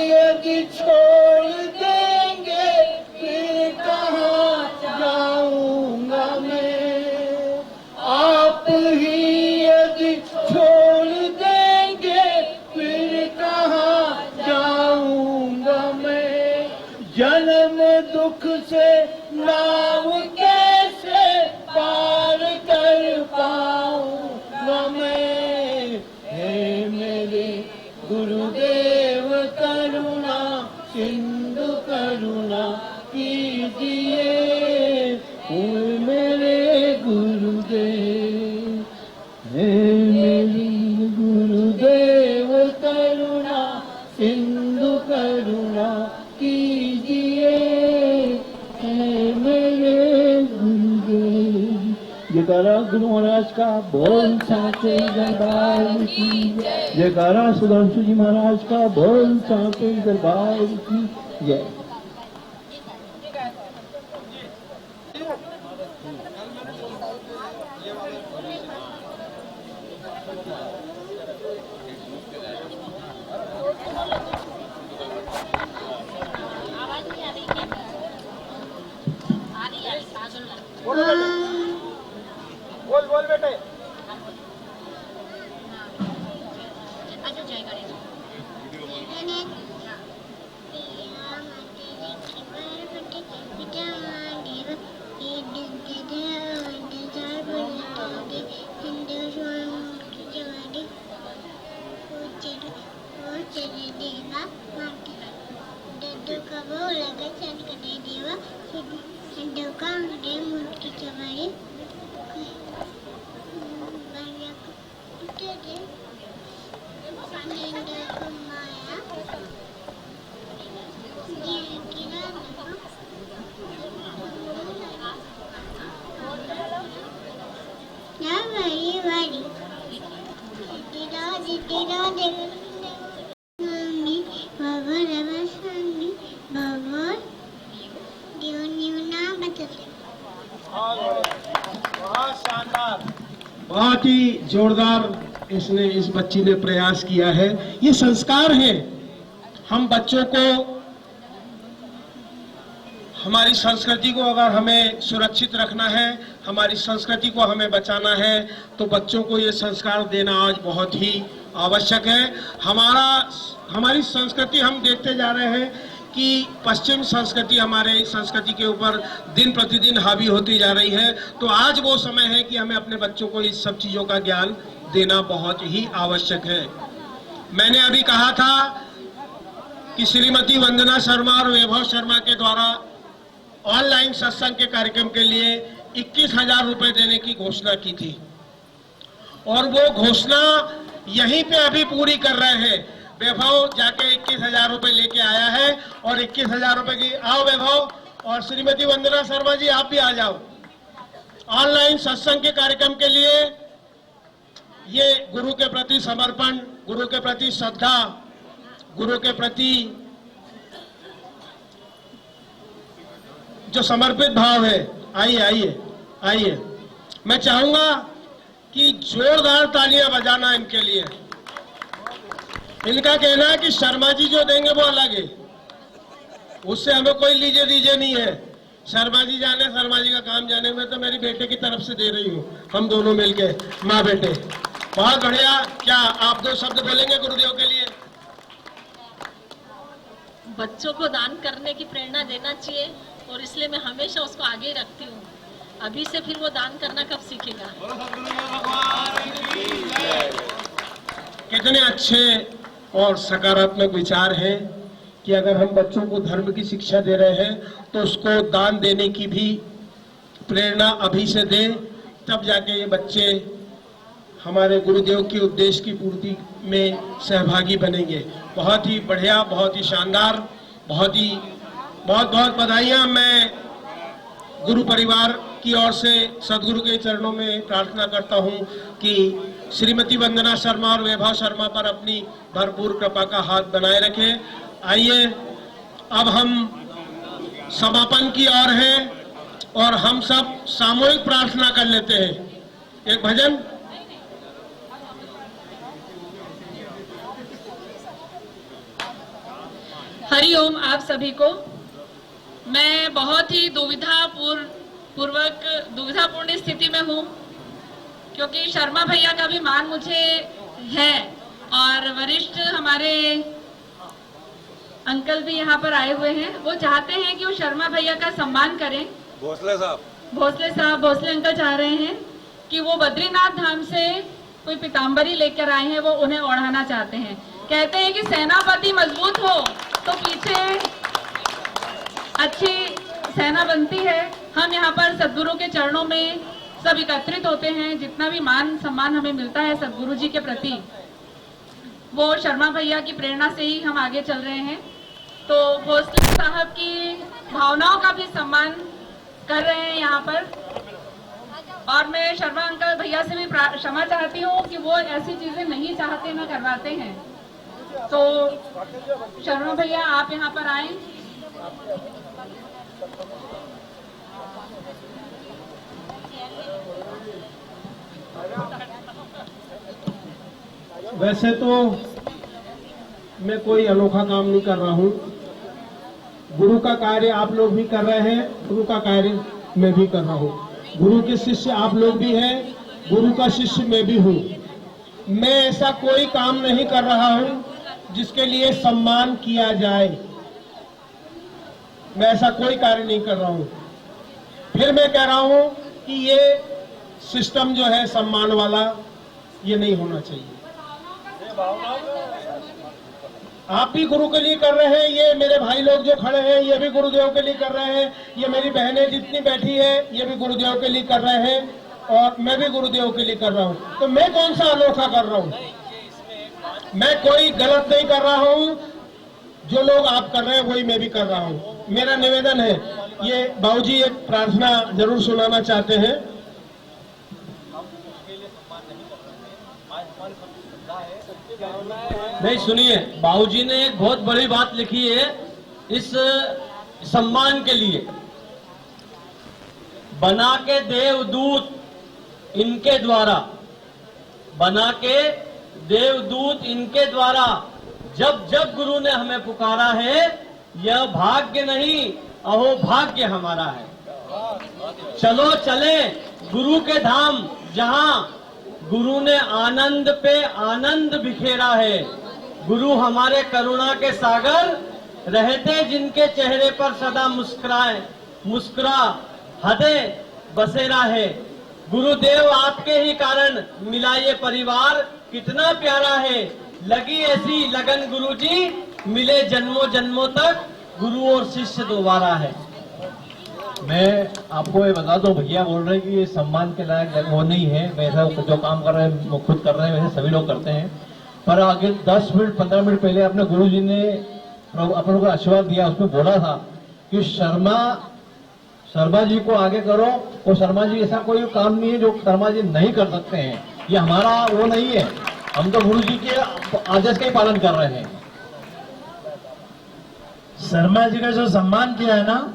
यदि छोड़ देंगे फिर कहाँ जाऊंगा मैं। आप ही यदि छोड़ देंगे फिर कहाँ जाऊंगा मैं। जन्म दुख से नाव कैसे पार कर पाऊंगा मैं। हे मेरे गुरुदेव करुणा सिंधु करुणा कीजिए, ओ मेरे गुरुदेव। हे मेरे गुरुदेव करुणा सिंधु करुणा कीजिए, हे मेरे गुरुदेव। जयकारा गुरु महाराज का बोल साचे दरबार की, जयकारा सुधांशु जी महाराज का बोल साचे दरबार की जय। बोल बोल बेटे। बहुत शानदार, बहुत ही जोरदार इसने इस बच्ची ने प्रयास किया है। ये संस्कार है। हम बच्चों को, हमारी संस्कृति को अगर हमें सुरक्षित रखना है, हमारी संस्कृति को हमें बचाना है, तो बच्चों को ये संस्कार देना आज बहुत ही आवश्यक है। हमारी संस्कृति, हम देखते जा रहे हैं कि पश्चिम संस्कृति हमारे संस्कृति के ऊपर दिन प्रतिदिन हावी होती जा रही है। तो आज वो समय है कि हमें अपने बच्चों को इस सब चीजों का ज्ञान देना बहुत ही आवश्यक है। मैंने अभी कहा था कि श्रीमती वंदना शर्मा और वैभव शर्मा के द्वारा ऑनलाइन सत्संग के कार्यक्रम के लिए 21,000 रुपए देने की घोषणा की थी, और वो घोषणा यहीं पे अभी पूरी कर रहे हैं। वैभव जाके 21,000 रुपए लेके आया है, और 21,000 रुपए की, आओ वैभव, और श्रीमती वंदना शर्मा जी आप भी आ जाओ। ऑनलाइन सत्संग के कार्यक्रम के लिए ये गुरु के प्रति समर्पण, गुरु के प्रति श्रद्धा, गुरु के प्रति जो समर्पित भाव है। आइए आइए आइए, मैं चाहूंगा कि जोरदार तालियां बजाना इनके लिए। इनका कहना है कि शर्मा जी जो देंगे वो अलग है, उससे हमें कोई लीजिए दीजिए नहीं है। शर्मा जी जाने, शर्मा जी का काम जाने, में तो मेरी बेटे की तरफ से दे रही हूँ, हम दोनों मिलके, माँ बेटे। बहुत बढ़िया। क्या आप दो शब्द बोलेंगे गुरुदेव के लिए? बच्चों को दान करने की प्रेरणा देना चाहिए, और इसलिए मैं हमेशा उसको आगे रखती हूँ। अभी से फिर वो दान करना कब सीखेगा? कितने अच्छे और सकारात्मक विचार हैं कि अगर हम बच्चों को धर्म की शिक्षा दे रहे हैं तो उसको दान देने की भी प्रेरणा अभी से दें, तब जाके ये बच्चे हमारे गुरुदेव के उद्देश्य की पूर्ति में सहभागी बनेंगे। बहुत ही बढ़िया, बहुत ही शानदार, बहुत बहुत बधाइयाँ। मैं गुरु परिवार की ओर से सदगुरु के चरणों में प्रार्थना करता हूं कि श्रीमती वंदना शर्मा और वैभव शर्मा पर अपनी भरपूर कृपा का हाथ बनाए रखें। आइए अब हम समापन की ओर हैं और हम सब सामूहिक प्रार्थना कर लेते हैं। एक भजन। हरिओम आप सभी को। मैं बहुत ही दुविधापूर्ण स्थिति में हूँ, क्योंकि शर्मा भैया का भी मान मुझे है और वरिष्ठ हमारे अंकल भी यहाँ पर आए हुए हैं। वो चाहते हैं कि वो शर्मा भैया का सम्मान करें। भोसले अंकल चाह रहे हैं कि वो बद्रीनाथ धाम से कोई पीताम्बरी लेकर आए हैं, वो उन्हें ओढ़ाना चाहते हैं। कहते हैं कि सेनापति मजबूत हो तो पीछे अच्छी सेना बनती है। हम यहाँ पर सदगुरु के चरणों में सब एकत्रित होते हैं। जितना भी मान सम्मान हमें मिलता है सदगुरु जी के प्रति, वो शर्मा भैया की प्रेरणा से ही हम आगे चल रहे हैं। तो भोसले साहब की भावनाओं का भी सम्मान कर रहे हैं यहाँ पर। और मैं शर्मा अंकल भैया से भी क्षमा चाहती हूँ कि वो ऐसी चीजें नहीं चाहते, ना करवाते हैं। तो शर्मा भैया आप यहाँ पर आए। वैसे तो मैं कोई अनोखा काम नहीं कर रहा हूँ। गुरु का कार्य आप लोग भी कर रहे हैं, गुरु का कार्य मैं भी कर रहा हूँ। गुरु के शिष्य आप लोग भी हैं, गुरु का शिष्य मैं भी हूँ। मैं ऐसा कोई काम नहीं कर रहा हूँ जिसके लिए सम्मान किया जाए। मैं ऐसा कोई कार्य नहीं कर रहा हूँ। फिर मैं कह रहा हूँ कि ये सिस्टम जो है सम्मान वाला, ये नहीं होना चाहिए। आप भी गुरु के लिए कर रहे हैं, ये मेरे भाई लोग जो खड़े हैं ये भी गुरुदेव के लिए कर रहे हैं, ये मेरी बहनें जितनी बैठी है ये भी गुरुदेव के लिए कर रहे हैं और मैं भी गुरुदेव के लिए कर रहा हूँ। तो मैं कौन सा अनोखा कर रहा हूँ? मैं कोई गलत नहीं कर रहा हूँ। जो लोग आप कर रहे हैं वही मैं भी कर रहा हूँ। मेरा निवेदन है, ये बाबूजी एक प्रार्थना जरूर सुनाना चाहते हैं। नहीं, सुनिए, बाबूजी ने एक बहुत बड़ी बात लिखी है इस सम्मान के लिए। बना के देवदूत इनके द्वारा, बना के देवदूत इनके द्वारा, जब जब गुरु ने हमें पुकारा है, यह भाग्य नहीं अहो भाग्य हमारा है। चलो चले गुरु के धाम, जहां गुरु ने आनंद पे आनंद बिखेरा है। गुरु हमारे करुणा के सागर, रहते जिनके चेहरे पर सदा मुस्कुरा हदे बसेरा है। गुरुदेव आपके ही कारण मिला ये परिवार, कितना प्यारा है। लगी ऐसी लगन गुरुजी, मिले जन्मों जन्मों तक, गुरु और शिष्य दोबारा है। मैं आपको ये बता दूं, भैया बोल रहे हैं कि ये सम्मान के लायक वो नहीं है। वैसा जो काम कर रहे हैं वो खुद कर रहे हैं, वैसे सभी लोग करते हैं। पर आगे 10 मिनट 15 मिनट पहले अपने गुरु जी ने अपन को आशीर्वाद दिया, उसमें बोला था कि शर्मा जी को आगे करो। और शर्मा जी ऐसा कोई काम नहीं है जो शर्मा जी नहीं कर सकते हैं। ये हमारा वो नहीं है, हम तो गुरु जी के आदेश का ही पालन कर रहे हैं। शर्मा जी का जो सम्मान किया है ना,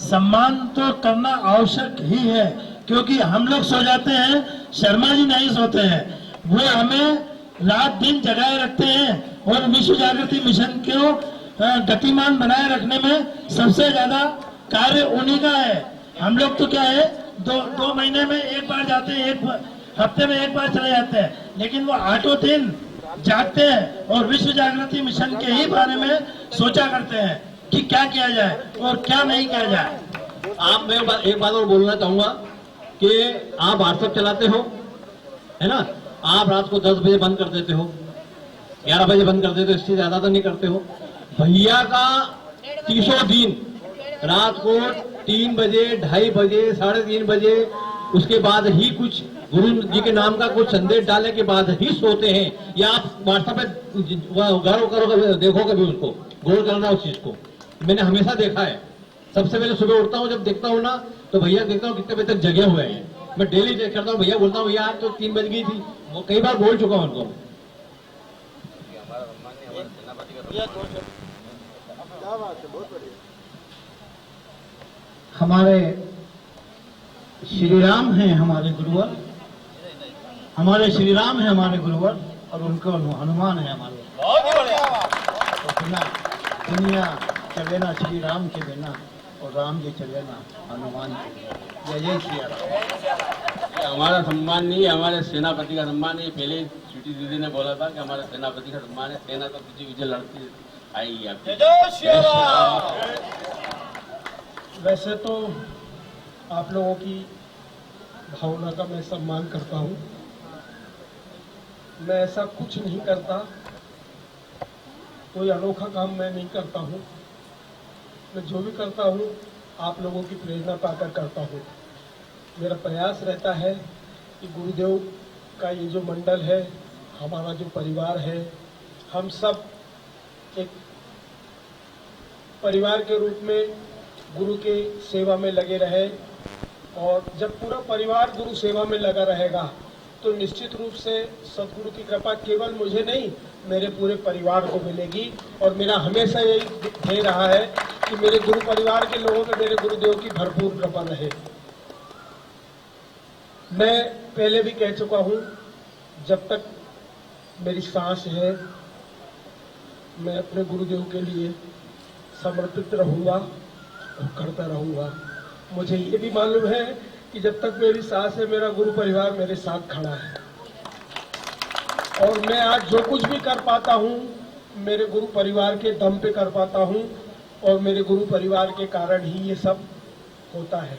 सम्मान तो करना आवश्यक ही है, क्योंकि हम लोग सो जाते हैं, शर्मा जी नहीं सोते हैं। वो हमें रात दिन जगाए रखते हैं और विश्व जागृति मिशन को गतिमान बनाए रखने में सबसे ज्यादा कार्य उन्हीं का है। हम लोग तो क्या है, दो महीने में एक बार जाते हैं, एक हफ्ते में एक बार चले जाते हैं, लेकिन वो 8 दिन जागते हैं और विश्व जागृति मिशन के ही बारे में सोचा करते हैं कि क्या किया जाए और क्या नहीं किया जाए। आप मैं एक बात और बोलना चाहूंगा कि आप व्हाट्सएप चलाते हो, है ना? आप रात को 10 बजे बंद कर देते हो, 11 बजे बंद कर देते हो, इससे ज्यादा तो नहीं करते हो। भैया का 30 दिन रात को 3 बजे, 2:30 बजे, 3:30 बजे, उसके बाद ही कुछ गुरु जी के नाम का कुछ संदेश डालने के बाद ही सोते हैं। या आप व्हाट्सएप पे गौर करो, देखो कभी उसको, गौर करना उस चीज को। मैंने हमेशा देखा है सबसे पहले सुबह उठता हूँ, जब देखता हूँ ना तो भैया देखता हूँ कितने बजे तक जगे हुए हैं। मैं डेली चेक करता हूँ, भैया बोलता हूँ भैया आज तो 3 बज गई थी, वो कई बार बोल चुका हूँ उनको। हमारे श्री राम हैं हमारे गुरुवर, हमारे श्री राम हैं हमारे गुरुवर, और उनको हनुमान है हमारे। तो बिना दुनिया चले ना श्री राम के बिना, और राम जी चले ना हनुमान के। जय सिया राम। हमारा सम्मान नहीं है, हमारे सेनापति का सम्मान है। पहले स्वीटी दीदी ने बोला था कि हमारे सेनापति का सम्मान है। सेना तो विजय विजय लड़ती आएगी आपकी। वैसे तो आप लोगों की भावना का मैं सम्मान करता हूँ। मैं ऐसा कुछ नहीं करता, कोई अनोखा काम मैं नहीं करता हूँ। मैं जो भी करता हूँ आप लोगों की प्रेरणा पाकर करता हूँ। मेरा प्रयास रहता है कि गुरुदेव का ये जो मंडल है, हमारा जो परिवार है, हम सब एक परिवार के रूप में गुरु के सेवा में लगे रहे। और जब पूरा परिवार गुरु सेवा में लगा रहेगा तो निश्चित रूप से सदगुरु की कृपा केवल मुझे नहीं, मेरे पूरे परिवार को मिलेगी। और मेरा हमेशा यही ध्येय रहा है कि मेरे गुरु परिवार के लोगों पे मेरे गुरुदेव की भरपूर कृपा रहे। मैं पहले भी कह चुका हूँ, जब तक मेरी सांस है मैं अपने गुरुदेव के लिए समर्पित रहूँगा और करता रहूँगा। मुझे ये भी मालूम है कि जब तक मेरी सांस है मेरा गुरु परिवार मेरे साथ खड़ा है। और मैं आज जो कुछ भी कर पाता हूँ मेरे गुरु परिवार के दम पे कर पाता हूँ, और मेरे गुरु परिवार के कारण ही ये सब होता है।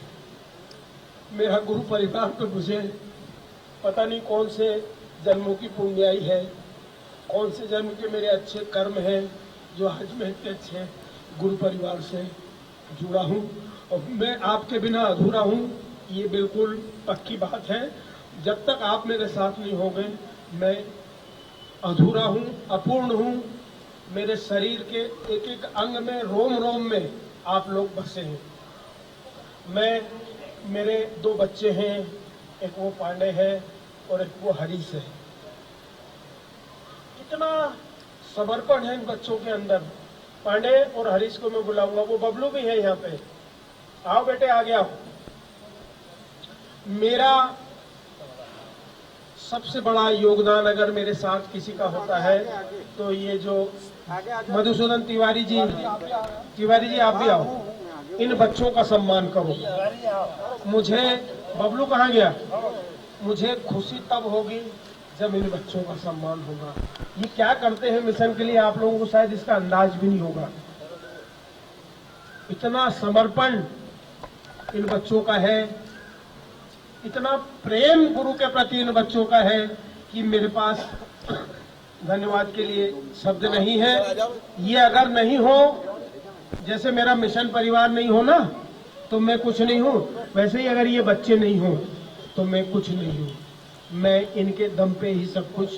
मेरा गुरु परिवार तो मुझे पता नहीं कौन से जन्मों की पुण्याई है, कौन से जन्म के मेरे अच्छे कर्म हैं जो आज मैं इतने अच्छे गुरु परिवार से जुड़ा हूँ। और मैं आपके बिना अधूरा हूँ, ये बिल्कुल पक्की बात है। जब तक आप मेरे साथ नहीं होंगे मैं अधूरा हूँ, अपूर्ण हूँ। मेरे शरीर के एक एक अंग में, रोम रोम में आप लोग बसे हैं। मेरे 2 बच्चे हैं, एक वो पांडे है और एक वो हरीश है। कितना समर्पण है इन बच्चों के अंदर। पांडे और हरीश को मैं बुलाऊंगा, वो बबलू भी है यहाँ पे। आओ बेटे, आगे आओ। मेरा सबसे बड़ा योगदान अगर मेरे साथ किसी का होता है तो ये जो मधुसूदन तिवारी जी आप भी आओ। इन बच्चों का सम्मान करो। मुझे, बबलू कहाँ गया? मुझे खुशी तब होगी जब इन बच्चों का सम्मान होगा। ये क्या करते हैं मिशन के लिए आप लोगों को शायद इसका अंदाज भी नहीं होगा। इतना समर्पण इन बच्चों का है, इतना प्रेम गुरु के प्रति इन बच्चों का है कि मेरे पास धन्यवाद के लिए शब्द नहीं है। ये अगर नहीं हो, जैसे मेरा मिशन परिवार नहीं हो ना तो मैं कुछ नहीं हूँ, वैसे ही अगर ये बच्चे नहीं हो तो मैं कुछ नहीं हूँ। मैं इनके दम पे ही सब कुछ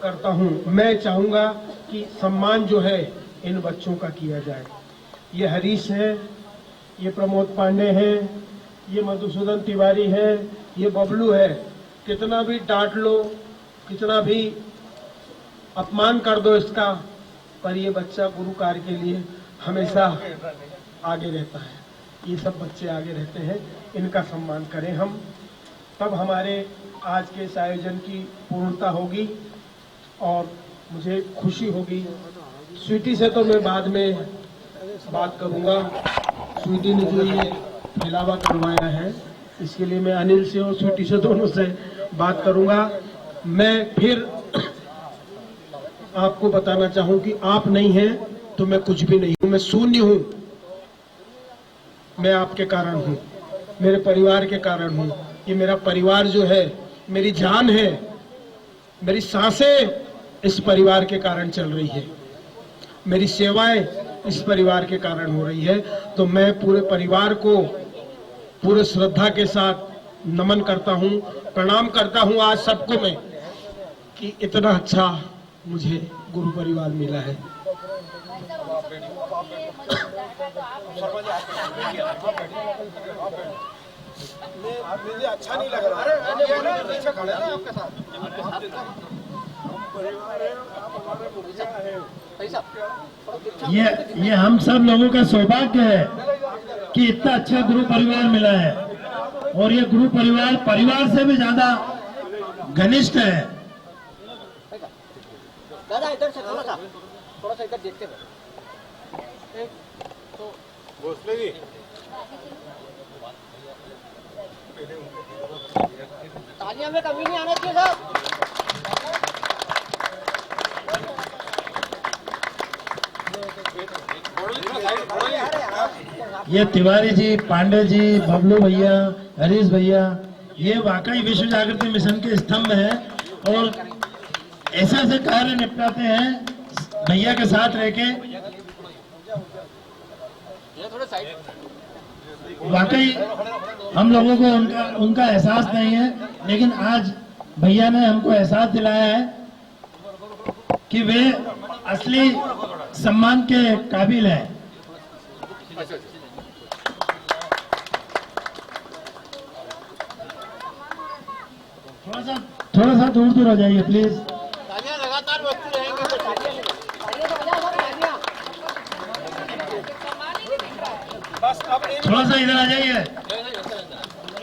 करता हूँ। मैं चाहूँगा कि सम्मान जो है इन बच्चों का किया जाए। ये हरीश है, ये प्रमोद पांडे हैं, ये मधुसूदन तिवारी है, ये बबलू है। कितना भी डांट लो, कितना भी अपमान कर दो इसका, पर ये बच्चा गुरु कार्य के लिए हमेशा आगे रहता है। ये सब बच्चे आगे रहते हैं, इनका सम्मान करें हम, तब हमारे आज के इस आयोजन की पूर्णता होगी और मुझे खुशी होगी। स्वीटी से तो मैं बाद में बात करूंगा। स्वीटी ने जो ये फैलावा करवाया है इसके लिए मैं अनिल से और स्वीटी से दोनों से बात करूंगा। मैं फिर आपको बताना चाहूं कि आप नहीं हैं तो मैं कुछ भी नहीं हूं, मैं शून्य हूं। मैं आपके कारण हूं, मेरे परिवार के कारण हूं। ये मेरा परिवार जो है मेरी जान है, मेरी सांसें इस परिवार के कारण चल रही है, मेरी सेवाएं इस परिवार के कारण हो रही है। तो मैं पूरे परिवार को पूरे श्रद्धा के साथ नमन करता हूं, प्रणाम करता हूं आज सबको मैं कि इतना अच्छा मुझे गुरु परिवार मिला है। मुझे अच्छा नहीं लग रहा। पीछे खड़े हैं आपके साथ। ये हम सब लोगों का सौभाग्य है कि इतना अच्छा गुरु परिवार मिला है, और ये गुरु परिवार से भी ज्यादा घनिष्ठ है। दादा इधर से थोड़ा सा इधर देखते हुए तालियां में कमी नहीं आना चाहिए साहब। ये तिवारी जी, पांडे जी, बबलू भैया, हरीश भैया, ये वाकई विश्व जागृति मिशन के स्तंभ है और ऐसे ऐसे कार्य निपटाते हैं भैया के साथ रह के। वाकई हम लोगों को उनका एहसास नहीं है, लेकिन आज भैया ने हमको एहसास दिलाया है कि वे असली सम्मान के काबिल हैं। थोड़ा सा दूर हो जाइए प्लीज। लगातार बजती रहेंगे। बस अब थोड़ा सा इधर आ जाइए।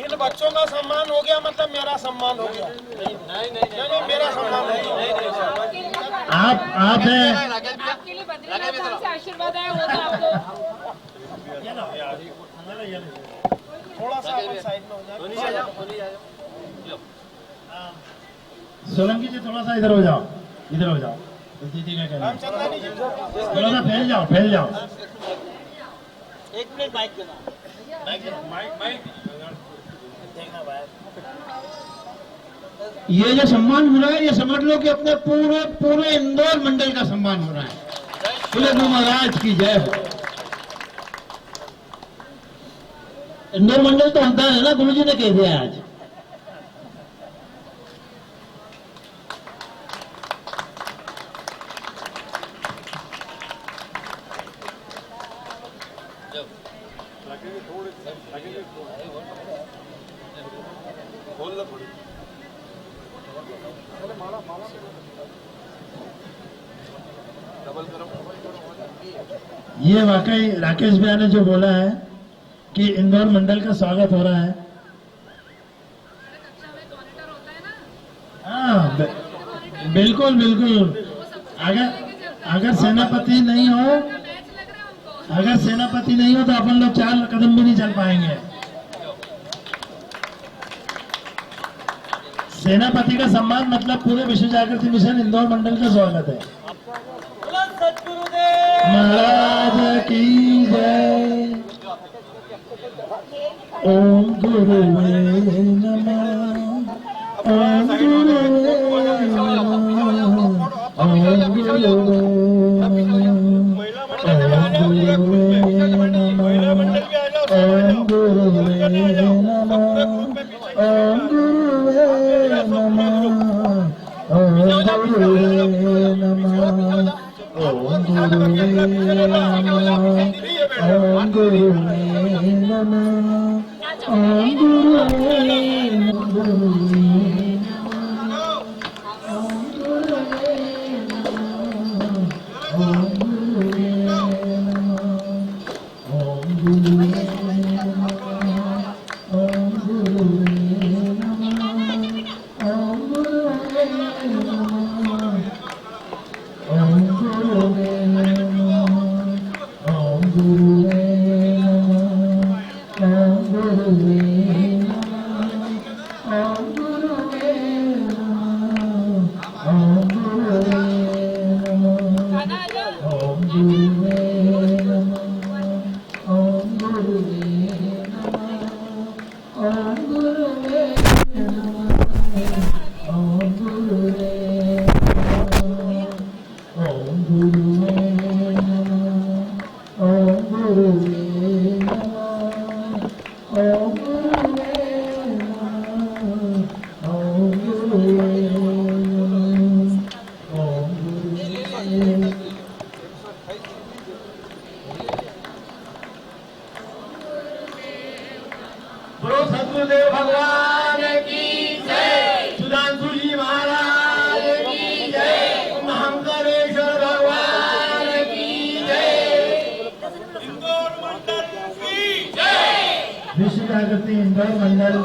इन बच्चों का सम्मान हो गया मतलब मेरा सम्मान हो गया। नहीं मेरा सम्मान हो गया। आप हैं। आपके लिए बद्रीनाथ से आशीर्वाद आया वो तो आपको थोड़ा सा साइड में हो जाए। सोलंकी जी थोड़ा सा इधर हो जाओ, इधर हो जाओ। दीदी का कहना थोड़ा सा फैल जाओ। एक मिनट माइक देना। ये जो सम्मान हो रहा है, ये समझ लो कि अपने पूरे इंदौर मंडल का सम्मान हो रहा है। बोले गुरु महाराज की जय हो। इंदौर मंडल तो होता है ना, गुरु जी ने कह दिया आज। ये वाकई राकेश भैया ने जो बोला है कि इंदौर मंडल का स्वागत हो रहा है। हाँ बिल्कुल। अगर सेनापति नहीं हो तो अपन लोग 4 कदम भी नहीं चल पाएंगे। सेनापति का सम्मान मतलब पूरे विश्व जागृति मिशन इंदौर मंडल का स्वागत है। महाराज की जय। ओम गुरुवे नमः। ओम गुरुवे नमः। ओम गुरुवे गुरुदेव भगवान की जय, सुधांशु जी महाराज की जय, महामंडलेश्वर भगवान की जय, इंदौर मंडल की जय, विश्व जागृति इंदौर मंडल।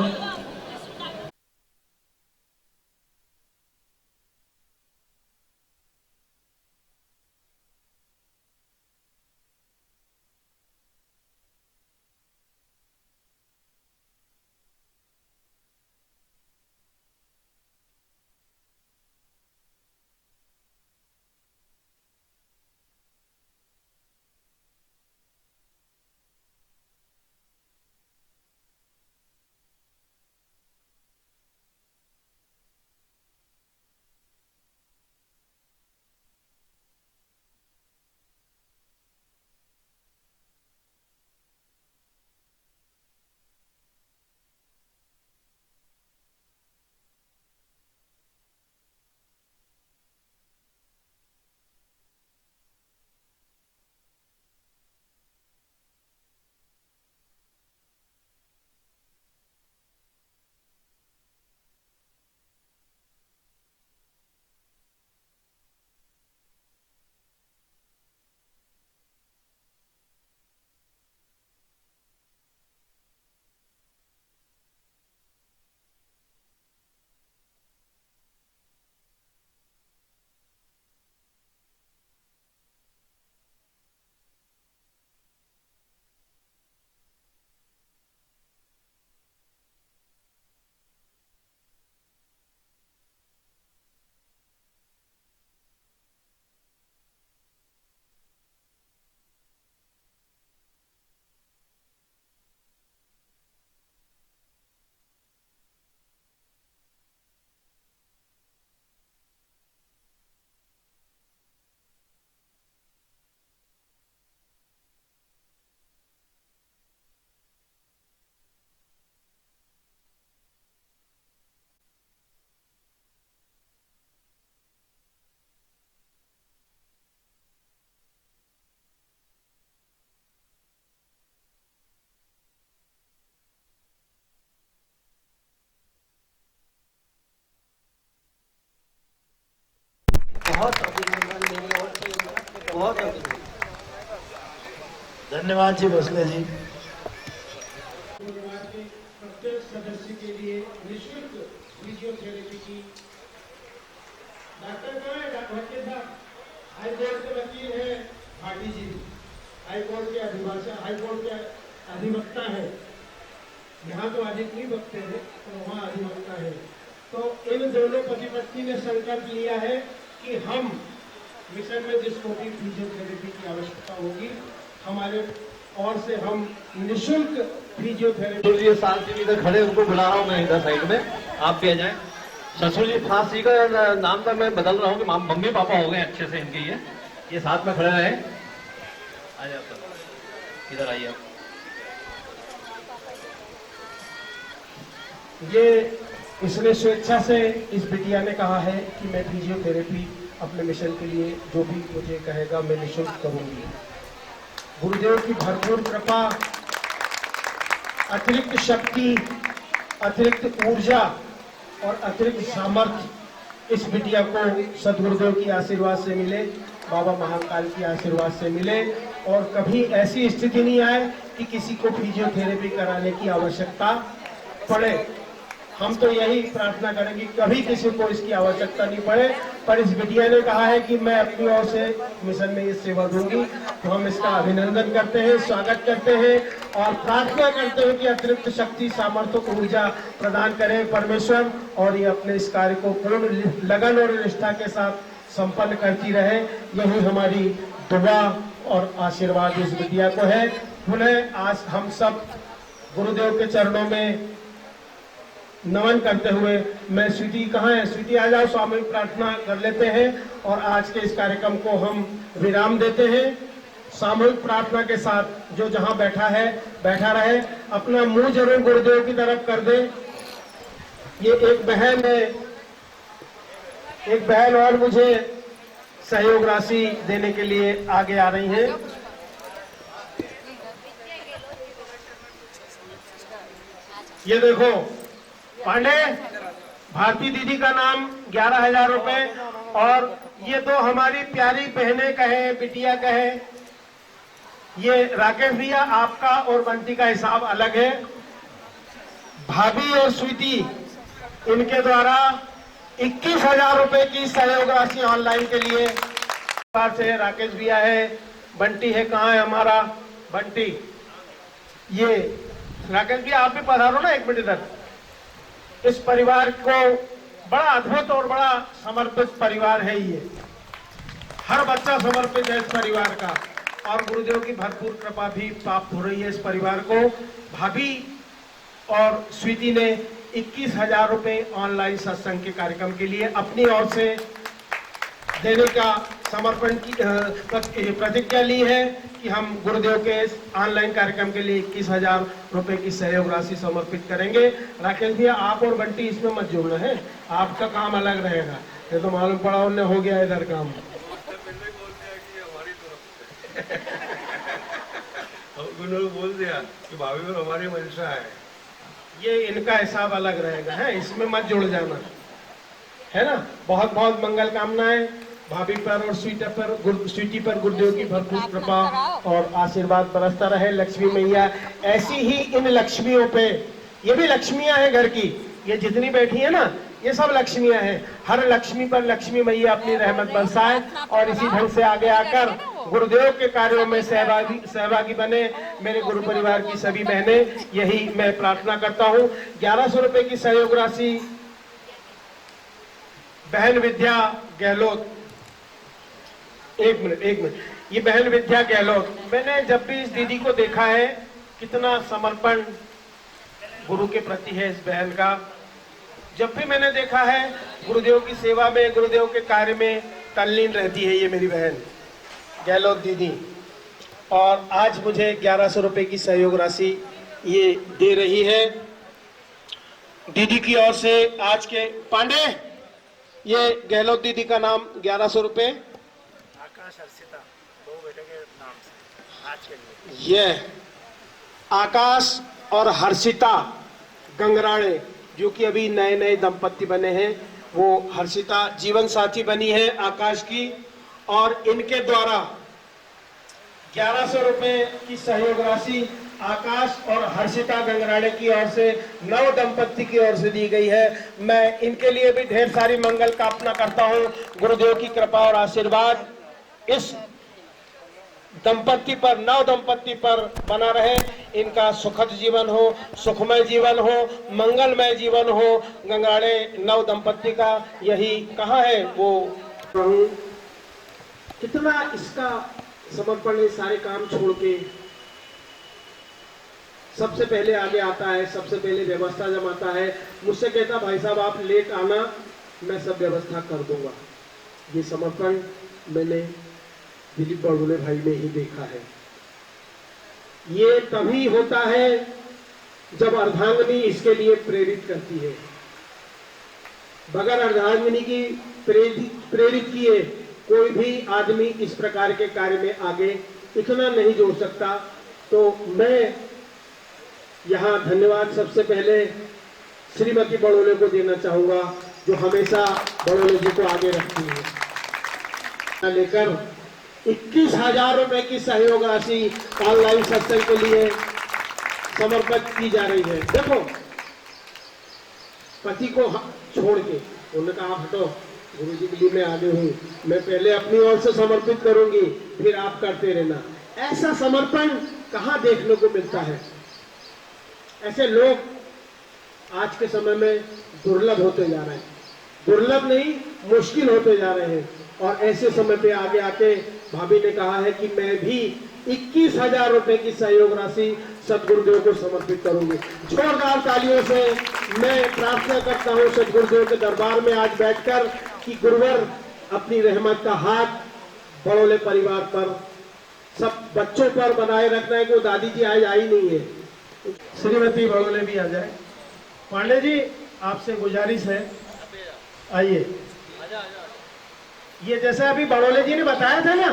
बहुत अभिनंदन मेरी ओर से, बहुत अभिनंदन। धन्यवाद जी भोसले जी। प्रत्येक सदस्य के लिए निःशुल्क फिजियोथेरेपी की। डॉक्टर कहाँ है? डॉक्टर साहब हाई कोर्ट के वकील है भाटी जी, हाई कोर्ट के अधिभाषा, हाई कोर्ट के अधिवक्ता है। यहाँ तो अधिक नहीं बकते हैं, तो वहाँ अधिवक्ता है। तो इन दोनों पति पत्नी ने संकल्प लिया है कि हम मिशन में जिसको भी फिजियोथेरेपी की आवश्यकता होगी हमारे ओर से हम निःशुल्क फिजियोथेरेपी। ये शांति इधर खड़े, उनको बुला रहा हूँ मैं इधर साइड में, आप भी आ जाए। ससुर जी फांसी का नाम तो मैं बदल रहा हूँ कि मम्मी पापा हो गए अच्छे से इनके, ये साथ में खड़े रहे। आ जाओ सर, इधर आइए। ये इसने स्वेच्छा से इस बिटिया ने कहा है कि मैं फिजियोथेरेपी अपने मिशन के लिए जो भी मुझे कहेगा मैं निःशुल्क करूंगी। गुरुदेव की भरपूर कृपा, अतिरिक्त शक्ति, अतिरिक्त ऊर्जा और अतिरिक्त सामर्थ्य इस बिटिया को सदगुरुदेव की आशीर्वाद से मिले, बाबा महाकाल की आशीर्वाद से मिले, और कभी ऐसी स्थिति नहीं आए कि किसी को फिजियोथेरेपी कराने की आवश्यकता पड़े। हम तो यही प्रार्थना करेंगे कभी किसी को इसकी आवश्यकता नहीं पड़े। पर इस बिटिया ने कहा है कि मैं अपनी ओर से मिशन में ये सेवा दूंगी, तो हम इसका अभिनंदन करते हैं, स्वागत करते हैं और प्रार्थना करते हैं कि अतिरिक्त शक्ति, सामर्थ्य, ऊर्जा प्रदान करें परमेश्वर, और ये अपने इस कार्य को पूर्ण लगन और निष्ठा के साथ संपन्न करती रहे। यही हमारी दुआ और आशीर्वाद इस बिटिया को है। पुनः आज हम सब गुरुदेव के चरणों में नमन करते हुए, मैं स्वीटी कहाँ है? स्वीटी आ जाओ, सामूहिक प्रार्थना कर लेते हैं और आज के इस कार्यक्रम को हम विराम देते हैं। सामूहिक प्रार्थना के साथ जो जहां बैठा है बैठा रहे, अपना मुंह जरूर गुरुदेव की तरफ कर दे। ये एक बहन है, एक बहन और मुझे सहयोग राशि देने के लिए आगे आ रही हैं। ये देखो पांडे भारती दीदी का नाम 11,000 रुपए, और ये दो हमारी प्यारी बहनें कहे, बिटिया कहे, ये राकेश भैया आपका और बंटी का हिसाब अलग है। भाभी और स्वीटी इनके द्वारा 21,000 रुपए की सहयोग राशि ऑनलाइन के लिए से राकेश भैया है, बंटी है, कहाँ है हमारा बंटी, ये राकेश भैया आप भी पधारो ना 1 मिनट इधर। इस परिवार को बड़ा अद्भुत और बड़ा समर्पित परिवार है ये, हर बच्चा समर्पित है इस परिवार का, और गुरुदेव की भरपूर कृपा भी प्राप्त हो रही है इस परिवार को। भाभी और स्वीटी ने 21,000 रुपए ऑनलाइन सत्संग के कार्यक्रम के लिए अपनी ओर से देने का समर्पण की प्रतिज्ञा ली है कि हम गुरुदेव के ऑनलाइन कार्यक्रम के लिए 21,000 रुपए की सहयोग राशि समर्पित करेंगे। राकेश भैया आप और बंटी इसमें मत जोड़ना है, आपका काम अलग रहेगा, ये तो मालूम पड़ा उन्हें हो गया इधर काम। उन्होंने बोल दिया कि भाभी और हमारी मंशा है, ये इनका हिसाब अलग रहेगा, है इसमें मत जुड़ जाना, है ना। बहुत बहुत मंगल कामनाएं भाभी पर और स्वीटी पर गुरुदेव की भरपूर कृपा और आशीर्वाद बरसता रहे। लक्ष्मी मैया ऐसी ही इन लक्ष्मियों पे, ये भी लक्ष्मियां हैं घर की, ये जितनी बैठी है ना ये सब लक्ष्मियां हैं, हर लक्ष्मी पर लक्ष्मी मैया अपनी रहमत बरसाए और इसी ढंग से आगे आकर गुरुदेव के कार्यों में सहभागी बने मेरे गुरु परिवार की सभी बहनें, यही मैं प्रार्थना करता हूँ। 1100 रुपए की सहयोग राशि बहन विद्या गहलोत, एक मिनट, ये बहन विद्या गहलोत, मैंने जब भी इस दीदी को देखा है कितना समर्पण गुरु के प्रति है इस बहन का, जब भी मैंने देखा है गुरुदेव की सेवा में, गुरुदेव के कार्य में तल्लीन रहती है ये मेरी बहन गहलोत दीदी, और आज मुझे 1100 रुपए की सहयोग राशि ये दे रही है। दीदी की ओर से आज के पांडे, ये गहलोत दीदी का नाम 1100 रुपए, आकाश हर्षिता दो बेटे के नाम से आज के लिए, ये आकाश और हर्षिता गंगराड़े जो कि अभी नए नए दंपत्ति बने हैं, वो हर्षिता जीवन साथी बनी है आकाश की, और इनके द्वारा 1100 रुपए की सहयोग राशि आकाश और हर्षिता गंगराड़े की ओर से नव दंपत्ति की ओर से दी गई है। मैं इनके लिए भी ढेर सारी मंगल कामना करता हूँ, गुरुदेव की कृपा और आशीर्वाद इस दंपत्ति पर, नव दंपत्ति पर बना रहे, इनका सुखद जीवन हो, सुखमय जीवन हो, मंगलमय जीवन हो। गंगाड़े नव दंपत्ति का यही कहाँ है वो, कितना इसका समर्पण है, सारे काम छोड़ के सबसे पहले आगे आता है, सबसे पहले व्यवस्था जमाता है, मुझसे कहता भाई साहब आप लेट आना, मैं सब व्यवस्था कर दूंगा। ये समर्पण मैंने दिलीप बड़गुले भाई में ही देखा है। ये तभी होता है जब अर्धांगिनी इसके लिए प्रेरित करती है, बगैर अर्धांगिनी की प्रेरित किए कोई भी आदमी इस प्रकार के कार्य में आगे इतना नहीं जोड़ सकता। तो मैं यहाँ धन्यवाद सबसे पहले श्रीमती बड़ोले को देना चाहूंगा, जो हमेशा बड़ोले जी को आगे रखती है। लेकर 21,000 रुपए की सहयोग राशि ऑनलाइन सत्संग के लिए समर्पित की जा रही है। देखो पति को छोड़ के उन्होंने कहा आप हटो, गुरुजी के लिए मैं आगे हूँ, मैं पहले अपनी ओर से समर्पित करूंगी, फिर आप करते रहना। ऐसा समर्पण कहाँ देखने को मिलता है? ऐसे लोग आज के समय में दुर्लभ होते जा रहे हैं, दुर्लभ नहीं मुश्किल होते जा रहे हैं। और ऐसे समय पे आगे आके भाभी ने कहा है कि मैं भी 21,000 रुपए की सहयोग राशि सदगुरुदेव को समर्पित करूंगी। जोरदार तालियों से मैं प्रार्थना करता हूं सदगुरुदेव के दरबार में आज बैठकर कि गुरुवर अपनी रहमत का हाथ बड़ोले परिवार पर, सब बच्चों पर बनाए रखना है कि वो दादी जी आज आई नहीं है, श्रीमती बड़ोले भी आ जाए। पांडे जी आपसे गुजारिश है, आइए। ये जैसे अभी बड़ोले जी ने बताया था ना,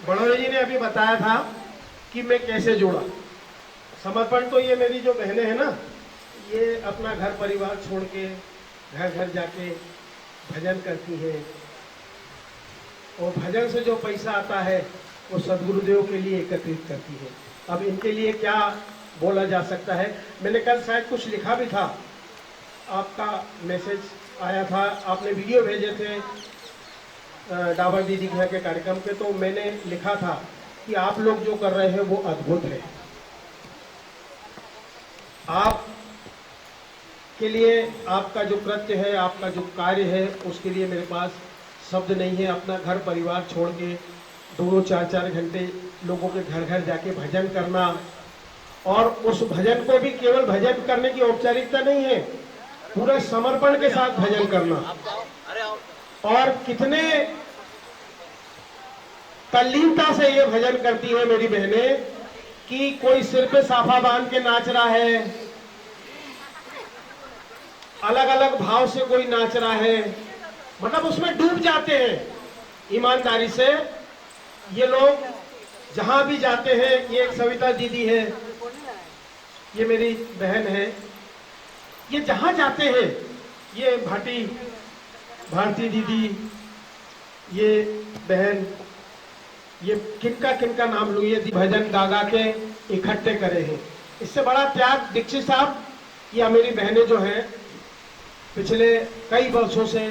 बड़ोले जी ने अभी बताया था कि मैं कैसे जोड़ा समर्पण। तो ये मेरी जो बहनें हैं ना, ये अपना घर परिवार छोड़ के घर घर जाके भजन करती है और भजन से जो पैसा आता है वो सदगुरुदेव के लिए एकत्रित करती है। अब इनके लिए क्या बोला जा सकता है। मैंने कल शायद कुछ लिखा भी था, आपका मैसेज आया था, आपने वीडियो भेजे थे डाबर दीदी घर के कार्यक्रम के, तो मैंने लिखा था कि आप लोग जो कर रहे हैं वो अद्भुत है। आप के लिए आपका जो कृत्य है, आपका जो कार्य है, उसके लिए मेरे पास शब्द नहीं है। अपना घर परिवार छोड़ के 2-4 घंटे लोगों के घर घर जाके भजन करना, और उस भजन को भी केवल भजन करने की औपचारिकता नहीं है, पूरे समर्पण के साथ भजन करना। और कितने तल्लीनता से ये भजन करती है मेरी बहनें कि कोई सिर पे साफा बांध के नाच रहा है, अलग अलग भाव से कोई नाच रहा है, मतलब उसमें डूब जाते हैं ईमानदारी से। ये लोग जहां भी जाते हैं, ये एक सविता दीदी है, ये मेरी बहन है, ये जहां जाते हैं, ये भारती दीदी, ये बहन, ये किनका नाम लूँ, ये भजन गा के इकट्ठे करे हैं। इससे बड़ा त्याग दीक्षित साहब या मेरी बहनें जो हैं पिछले कई वर्षों से